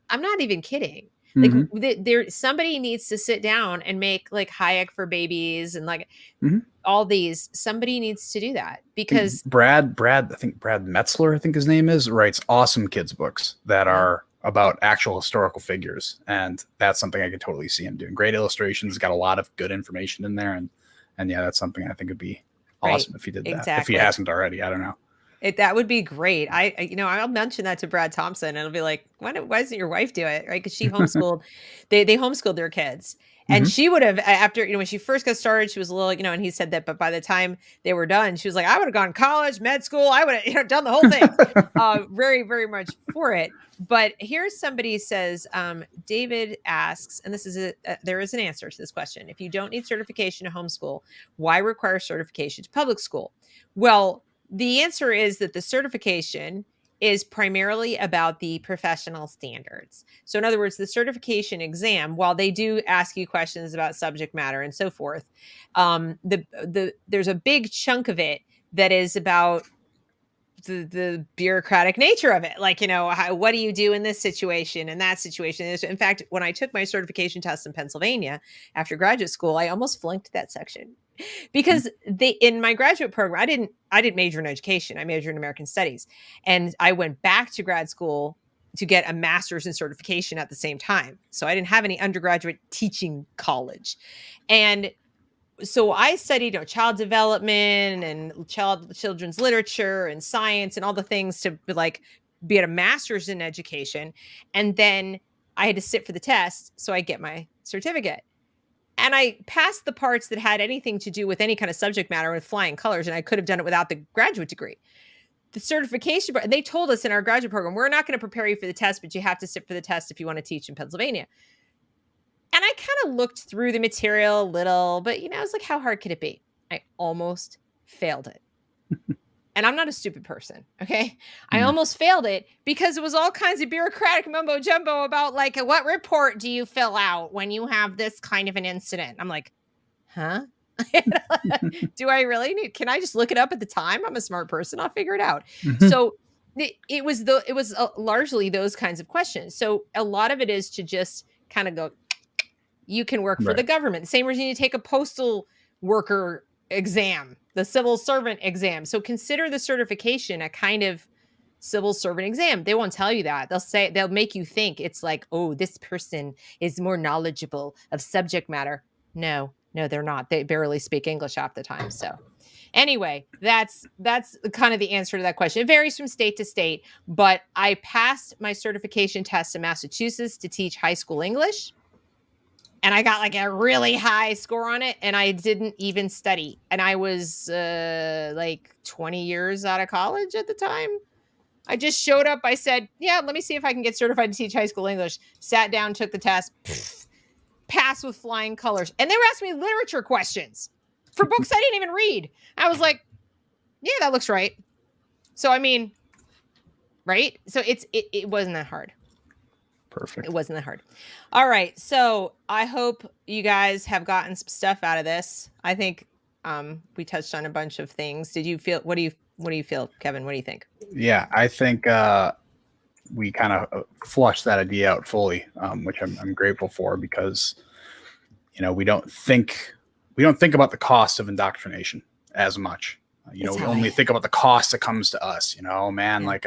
A: I'm not even kidding. Like
B: Mhm.
A: there somebody needs to sit down and make like Hayek for babies and like
B: Mhm.
A: all these. Somebody needs to do that
B: I think
A: because
B: I think Brad Metzler, I think his name is, writes awesome kids books that
A: yeah,
B: are about actual historical figures, and that's something I could totally see him doing. Great illustrations, got a lot of good information in there, and yeah, that's something I think would be
A: right.
B: awesome if he did that. If he
A: Exactly.
B: hasn't already, I don't know.
A: That would be great. I'll mention that to Brad Thompson, and it'll be like, why doesn't your wife do it? Right? Because she homeschooled, they homeschooled their kids, and
B: Hmm.
A: she would have after when she first got started, she was a little and he said that, but by the time they were done, she was like, I would have gone college, med school, I would have done the whole thing. Very very much for it. But here's somebody says, David asks, and this is there is an answer to this question. If you don't need certification to homeschool, why require certification to public school? Well, the answer is that the certification is primarily about the professional standards. So, in other words, the certification exam, while they do ask you questions about subject matter and so forth, there's a big chunk of it that is about the bureaucratic nature of it. Like, what do you do in this situation and that situation? In fact, when I took my certification test in Pennsylvania after graduate school, I almost flunked that section because they in my graduate program I didn't major in education. I majored in American studies, and I went back to grad school to get a master's in certification at the same time, so I didn't have any undergraduate teaching college. And so I studied, child development and children's literature and science and all the things to like be at a master's in education. And then I had to sit for the test so I get my certificate. And I passed the parts that had anything to do with any kind of subject matter with flying colors, and I could have done it without the graduate degree. the certification, they told us in our graduate program, we're not going to prepare you for the test, but you have to sit for the test if you want to teach in Pennsylvania. And I kind of looked through the material a little, but I was like, how hard could it be? I almost failed it. And I'm not a stupid person, okay? I almost failed it because it was all kinds of bureaucratic mumbo jumbo about like, what report do you fill out when you have this kind of an incident? I'm like, huh? Do I really need? Can I just look it up at the time? I'm a smart person. I'll figure it out. So it was largely those kinds of questions. So a lot of it is to just kind of go, you can work for the government. Same reason you take a postal worker exam, the civil servant exam. So consider the certification a kind of civil servant exam. They won't tell you that. They'll make you think it's like, oh, this person is more knowledgeable of subject matter. No, they're not. They barely speak English half the time. So anyway, that's kind of the answer to that question. It varies from state to state, but I passed my certification test in Massachusetts to teach high school English. And I got like a really high score on it, and I didn't even study. And I was like 20 years out of college at the time. I just showed up. I said, yeah, let me see if I can get certified to teach high school English. Sat down, took the test, passed with flying colors. And they were asking me literature questions for books I didn't even read. I was like, yeah, that looks right. So, I mean, right? So it wasn't that hard.
B: Perfect.
A: It wasn't that hard. All right. So I hope you guys have gotten some stuff out of this. I think we touched on a bunch of things. What do you feel, Kevin? What do you think?
B: Yeah, I think we kind of flushed that idea out fully, which I'm grateful for, because we don't think about the cost of indoctrination as much. We only think about the cost that comes to us. Like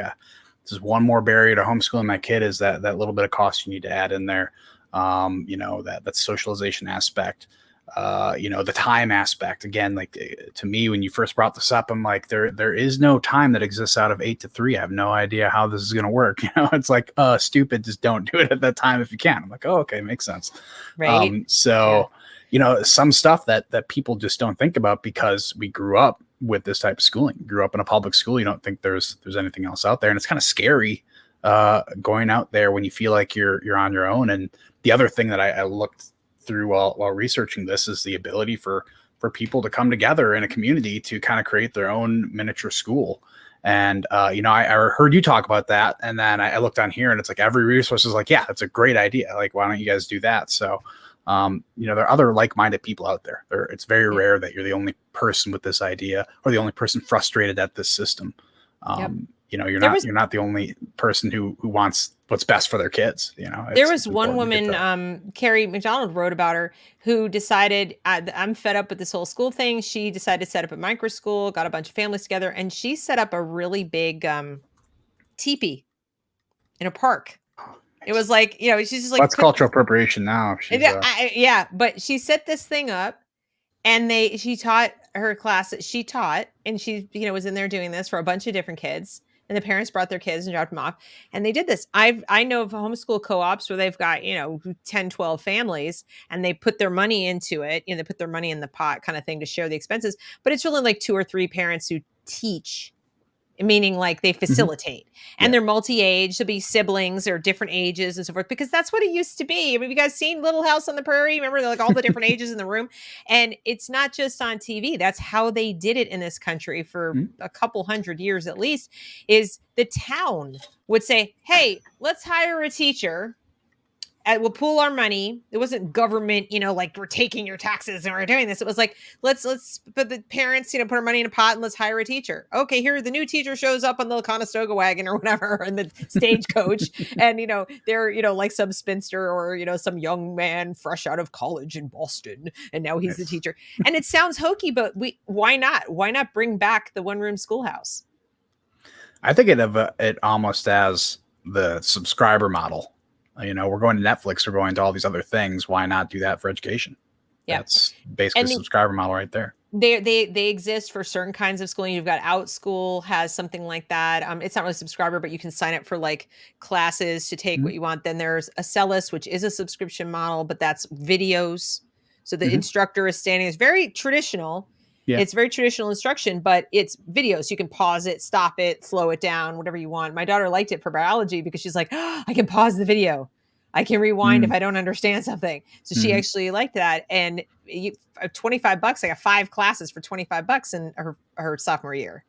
B: this is one more barrier to homeschooling my kid, is that little bit of cost you need to add in there. That socialization aspect, the time aspect. Again, like to me, when you first brought this up, I'm like, there is no time that exists out of 8 to 3. I have no idea how this is going to work. It's like, stupid. Just don't do it at that time if you can. I'm like, oh, okay. Makes sense.
A: Right.
B: Some stuff that people just don't think about because we grew up with this type of schooling. Grew up in a public school. You don't think there's anything else out there, and it's kind of scary going out there when you feel like you're on your own. And the other thing that I looked through while researching this is the ability for people to come together in a community to kind of create their own miniature school. And I heard you talk about that, and then I looked on here, and it's like every resource is like, yeah, that's a great idea. Like, why don't you guys do that? So there are other like-minded people out there. It's very rare that you're the only person with this idea or the only person frustrated at this system. You're not the only person who wants what's best for their kids.
A: There was one woman, Carrie McDonald wrote about her, who decided, I'm fed up with this whole school thing. She decided to set up a micro school, got a bunch of families together, and she set up a really big teepee in a park. It was like, she's just like,
B: that's cultural appropriation now.
A: But she set this thing up, and she taught her class that she taught, and she, was in there doing this for a bunch of different kids, and the parents brought their kids and dropped them off, and they did this. I know of homeschool co-ops where they've got, 10, 12 families, and they put their money into it, they put their money in the pot kind of thing to share the expenses, but it's really like 2 or 3 parents who teach, meaning like they facilitate, and they're multi-age. There'll be siblings or different ages and so forth, because that's what it used to be. I mean, have you guys seen Little House on the Prairie? Remember, like all the different ages in the room, and it's not just on TV. That's how they did it in this country for a couple hundred years at least. Is the town would say, hey, let's hire a teacher. We'll pool our money. It wasn't government, like we're taking your taxes and we're doing this. It was like, let's put the parents, put our money in a pot and let's hire a teacher. Okay, here the new teacher shows up on the Conestoga wagon or whatever, and the stagecoach, and they're like some spinster or some young man fresh out of college in Boston, and now he's the teacher. And it sounds hokey, but why not? Why not bring back the one-room schoolhouse?
B: I think it almost as the subscriber model. We're going to Netflix, we're going to all these other things. Why not do that for education? Yeah. That's basically a subscriber model right there.
A: They exist for certain kinds of schooling. You've got OutSchool has something like that. It's not really subscriber, but you can sign up for like classes to take what you want. Then there's Acellus, which is a subscription model, but that's videos. So the instructor is standing. It's very traditional.
B: Yeah.
A: It's very traditional instruction, but it's video. So you can pause it, stop it, slow it down, whatever you want. My daughter liked it for biology because she's like, oh, I can pause the video. I can rewind if
B: Mm.
A: I don't understand something. So she
B: Hmm.
A: actually liked that. And $25, I got 5 classes for $25 in her sophomore year.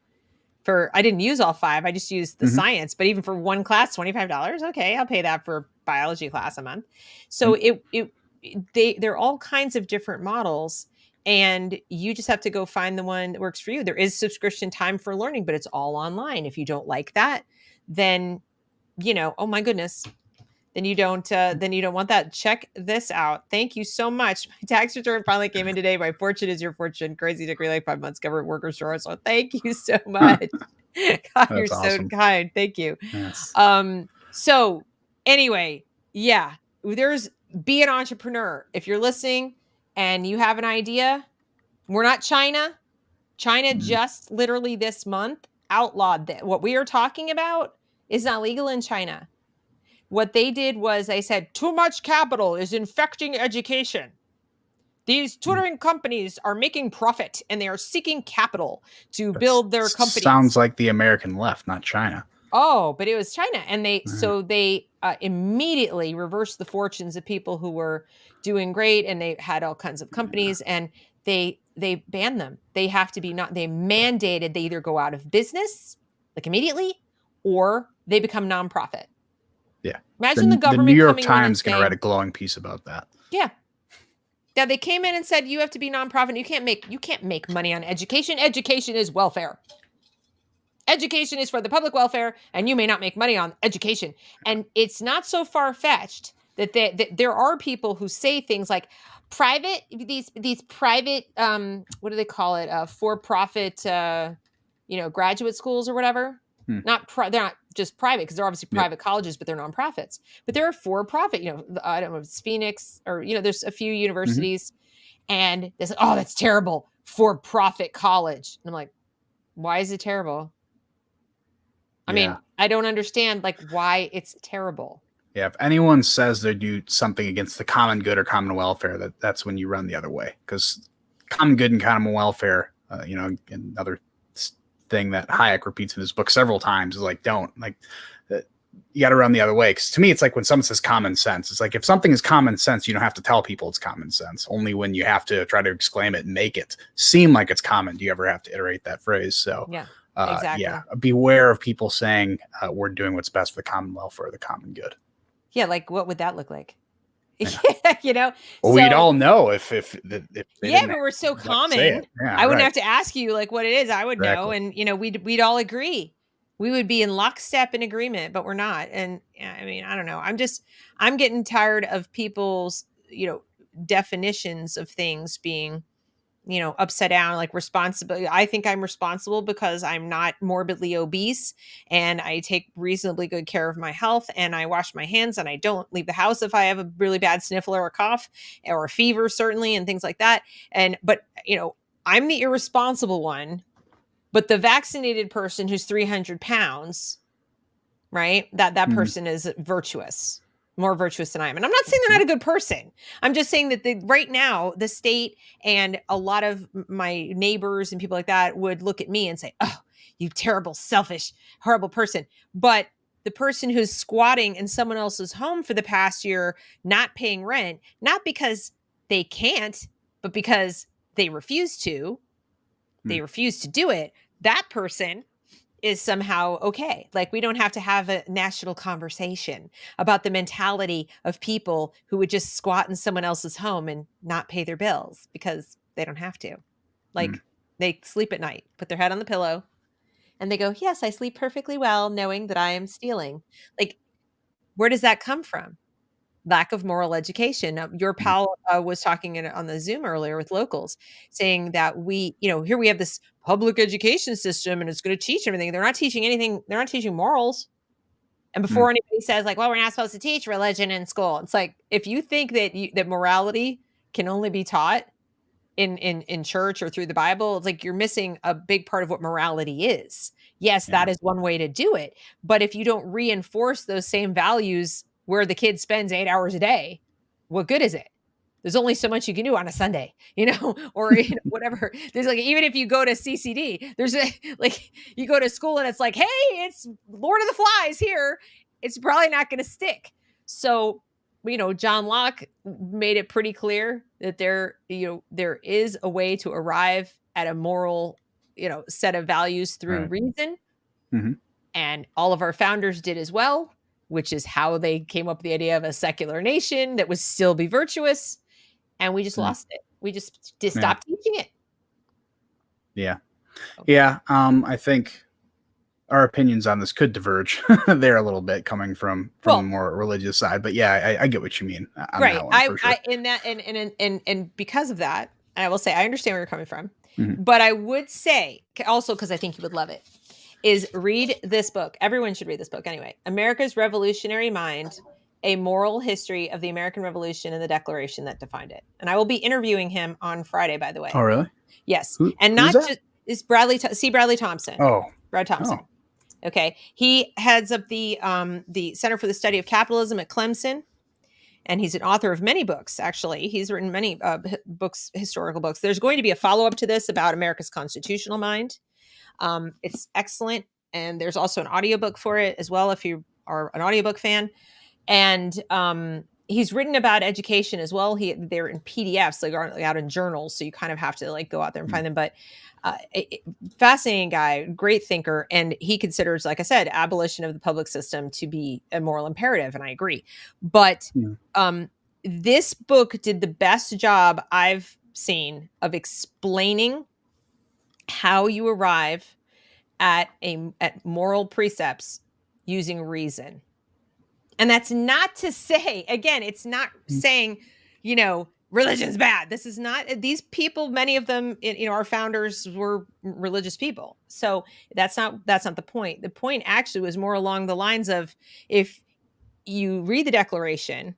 A: I didn't use all 5. I just used the
B: Hmm.
A: science, but even for one class, $25. Okay, I'll pay that for a biology class a month. So
B: Mm.
A: they're all kinds of different models, and you just have to go find the one that works for you. There is subscription time for learning, but it's all online. If you don't like that, then oh my goodness, then you don't want that. Check this out. Thank you so much. My tax return finally came in today. My fortune is your fortune. Crazy degree like 5 months government workers short. So thank you so
B: Huh.
A: much. God, you're
B: That's
A: so
B: awesome.
A: kind. Thank you.
B: Yes.
A: So anyway, yeah, there's be an entrepreneur. If you're listening and you have an idea, we're not China. China
B: Mm.
A: just literally this month outlawed that. What we are talking about is not legal in China. What they did was they said too much capital is infecting education. These
B: Mm.
A: tutoring companies are making profit and they are seeking capital to
B: That
A: build their
B: sounds
A: companies.
B: like the American left, not China.
A: Oh, but it was China, and
B: Uh,
A: they immediately reversed the fortunes of people who were doing great, and they had all kinds of
B: yeah.
A: companies, and they banned them. They have to be not. They mandated they either go out of business like immediately, or they become nonprofit.
B: Yeah.
A: Imagine the
B: The New
A: government
B: York
A: coming in and
B: Times gonna write a
A: saying,
B: glowing piece about that.
A: "Yeah, yeah." They came in and said you have to be nonprofit. You can't make money on education. Education is welfare. Education is for the public welfare, and you may not make money on education. And it's not so far fetched that there are people who say things like private these private what do they call it for profit graduate schools or whatever.
B: Hmm.
A: They're not just private because they're obviously
B: Yep.
A: private colleges, but they're nonprofits. But they're for profit. I don't know if it's Phoenix or there's a few
B: Hmm.
A: universities, and they say, oh, that's terrible, for profit college. And I'm like, why is it terrible? I
B: Yeah.
A: mean, I don't understand like why it's terrible.
B: Yeah. If anyone says they do something against the common good or common welfare, that's when you run the other way. Because common good and common welfare, another thing that Hayek repeats in his book several times is like, don't like. You got to run the other way. Because to me, it's like when someone says common sense, it's like if something is common sense, you don't have to tell people it's common sense. Only when you have to try to exclaim it and make it seem like it's common do you ever have to iterate that phrase. So,
A: Yeah,
B: yeah,
A: exactly.
B: beware of people saying we're doing what's best for the common welfare or the common good.
A: Yeah, like what would that look like?
B: Yeah.
A: you know?
B: Well, we'd
A: So
B: all know if they
A: yeah,
B: didn't
A: if it were so
B: have to say it.
A: common,
B: Yeah,
A: I wouldn't
B: right.
A: have to ask you like what it is. I would know,
B: Exactly.
A: and we'd all agree. We would be in lockstep in agreement, but we're not. And I mean, I don't know. I'm getting tired of people's definitions of things being upside down, like responsibility. I think I'm responsible because I'm not morbidly obese and I take reasonably good care of my health and I wash my hands and I don't leave the house if I have a really bad sniffle or a cough or a fever, certainly, and things like that. But I'm the irresponsible one, but the vaccinated person who's 300 pounds, right? That
B: Mm.
A: person is virtuous, more virtuous than I am. And I'm not saying they're not a good person. I'm just saying that right now, the state and a lot of my neighbors and people like that would look at me and say, "Oh, you terrible, selfish, horrible person." But the person who's squatting in someone else's home for the past year, not paying rent, not because they can't, but because they refuse to,
B: Mm.
A: do it. That person is somehow okay. Like we don't have to have a national conversation about the mentality of people who would just squat in someone else's home and not pay their bills because they don't have to.
B: Mm.
A: Like they sleep at night, put their head on the pillow, and they go, "Yes, I sleep perfectly well knowing that I am stealing." Like where does that come from? Lack of moral education. Your
B: Mm.
A: pal was talking on the Zoom earlier with locals, saying that here we have this public education system and it's going to teach everything. They're not teaching anything. They're not teaching morals. And
B: Mm.
A: before anybody says like, "Well, we're not supposed to teach religion in school," it's like if you think that morality can only be taught in church or through the Bible, it's like you're missing a big part of what morality is. Yes,
B: Yeah.
A: that is one way to do it. But if you don't reinforce those same values where the kid spends 8 hours a day, what good is it? there's only so much you can do on a Sunday, or whatever. There's like, even if you go to CCD, there's like, you go to school and it's like, hey, it's Lord of the Flies here. It's probably not going to stick. So, John Locke made it pretty clear that there is a way to arrive at a moral, set of values through
B: Right.
A: reason.
B: Mm-hmm.
A: And all of our founders did as well, which is how they came up with the idea of a secular nation that would still be virtuous. And we just lost it. We just stopped teaching it.
B: Yeah. Yeah. I think our opinions on this could diverge there a little bit, coming from the more religious side. But yeah, I get what you mean on
A: right.
B: that one, for sure.
A: And because of that, I will say, I understand where you're coming from,
B: Mm-hmm.
A: but I would say also, because I think you would love it, is read this book. Everyone should read this book anyway. America's Revolutionary Mind, A Moral History of the American Revolution and the Declaration that Defined It. And I will be interviewing him on Friday, by the way.
B: Oh, really?
A: Yes.
B: Who's
A: not
B: that?
A: just is Bradley Thompson.
B: Oh,
A: Brad Thompson. Oh. Okay. He heads up the Center for the Study of Capitalism at Clemson. And he's an author of many books, actually. He's written many books, historical books. There's going to be a follow-up to this about America's constitutional mind. It's excellent. And there's also an audiobook for it as well, if you are an audiobook fan. And he's written about education as well. They're in PDFs, like out in journals. So you kind of have to like go out there and find them. But fascinating guy, great thinker. And he considers, like I said, abolition of the public system to be a moral imperative. And I agree. But this book did the best job I've seen of explaining how you arrive at moral precepts using reason. And that's not to say, again, it's not saying, religion's bad. This is not, these people, many of them, our founders were religious people. So that's not the point. The point actually was more along the lines of, if you read the Declaration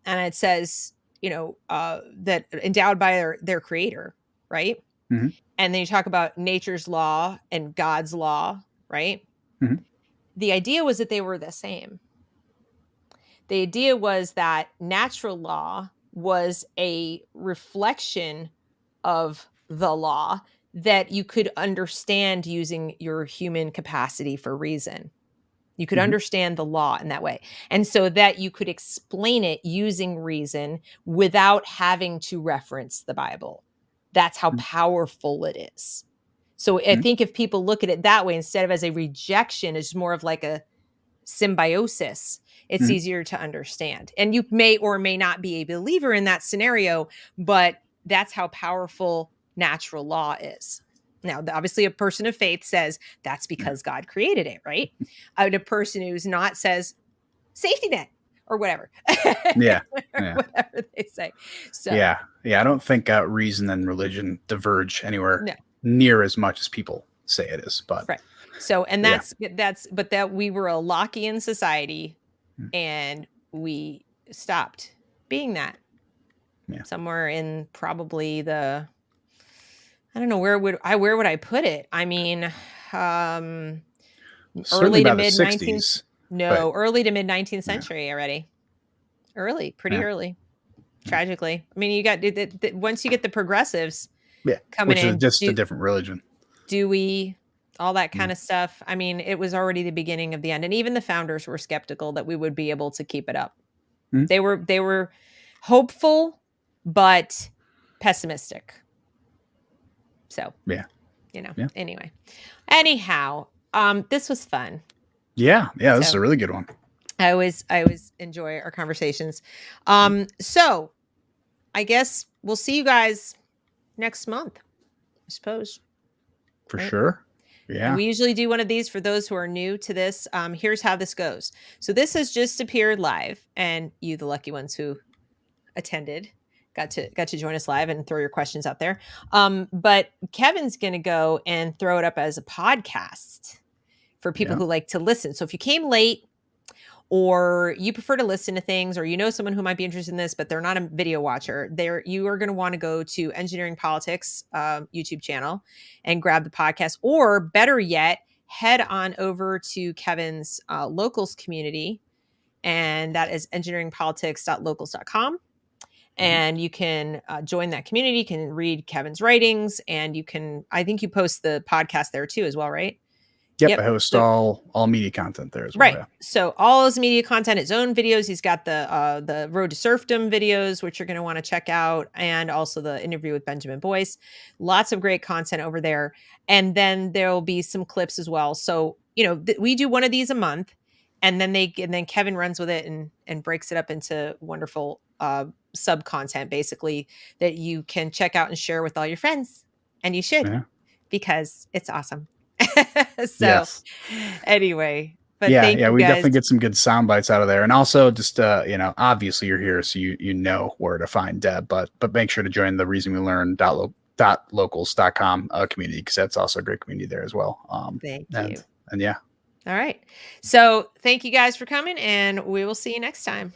A: and it says, that endowed by their creator, right?
B: Mm-hmm.
A: And then you talk about nature's law and God's law, right?
B: Mm-hmm.
A: The idea was that they were the same. The idea was that natural law was a reflection of the law that you could understand using your human capacity for reason. You could understand the law in that way. And so that you could explain it using reason without having to reference the Bible. That's how powerful it is. So I think if people look at it that way, instead of as a rejection, it's more of like a symbiosis, it's easier to understand. And you may or may not be a believer in that scenario, but that's how powerful natural law is. Now, obviously, a person of faith says that's because God created it, right? And a person who's not says safety net or whatever. Whatever they say. So
B: yeah. I don't think reason and religion diverge anywhere near as much as people say it is. But
A: right. So, and but that we were a Lockean society, and we stopped being that. Somewhere in probably the, I don't know, where would I put it? I mean, early to mid 19th. No, early to mid 19th century already. Pretty early. Tragically, I mean, you got once you get the progressives, coming in,
B: which is just a different religion.
A: Dewey, all that kind of stuff. I mean, it was already the beginning of the end, and even the founders were skeptical that we would be able to keep it up. They were hopeful, but pessimistic. So anyway, anyhow, this was fun.
B: Yeah, this is a really good one.
A: I always enjoy our conversations. So I guess we'll see you guys next month, I suppose.
B: For sure. Yeah.
A: And we usually do one of these for those who are new to this. Here's how this goes. So this has just appeared live, and you, the lucky ones who attended, got to join us live and throw your questions out there. But Kevin's going to go and throw it up as a podcast for people who like to listen. So if you came late, or you prefer to listen to things, or someone who might be interested in this, but they're not a video watcher, you are going to want to go to Engineering Politics YouTube channel and grab the podcast, or better yet, head on over to Kevin's locals community, and that is engineeringpolitics.locals.com.
B: Mhm.
A: and you can join that community. You can read Kevin's writings, and I think you post the podcast there too as well, right?
B: Yep, I
A: Yep.
B: host
A: So
B: all media content there as well.
A: right.
B: Yeah.
A: So all his media content, his own videos. He's got the Road to Serfdom videos, which you're going to want to check out, and also the interview with Benjamin Boyce. Lots of great content over there. And then there will be some clips as well. So we do one of these a month, and then Kevin runs with it and breaks it up into wonderful sub content, basically, that you can check out and share with all your friends, and you should,
B: Yeah.
A: because it's awesome. So
B: Yes.
A: anyway, but
B: Yeah,
A: thank
B: yeah,
A: you
B: we
A: guys.
B: definitely get some good sound bites out of there. And also just obviously you're here so you know where to find Deb, but make sure to join the reason we learn locals.com community, because that's also a great community there as well.
A: Thank
B: And
A: you.
B: and yeah.
A: All right. So thank you guys for coming, and we will see you next time.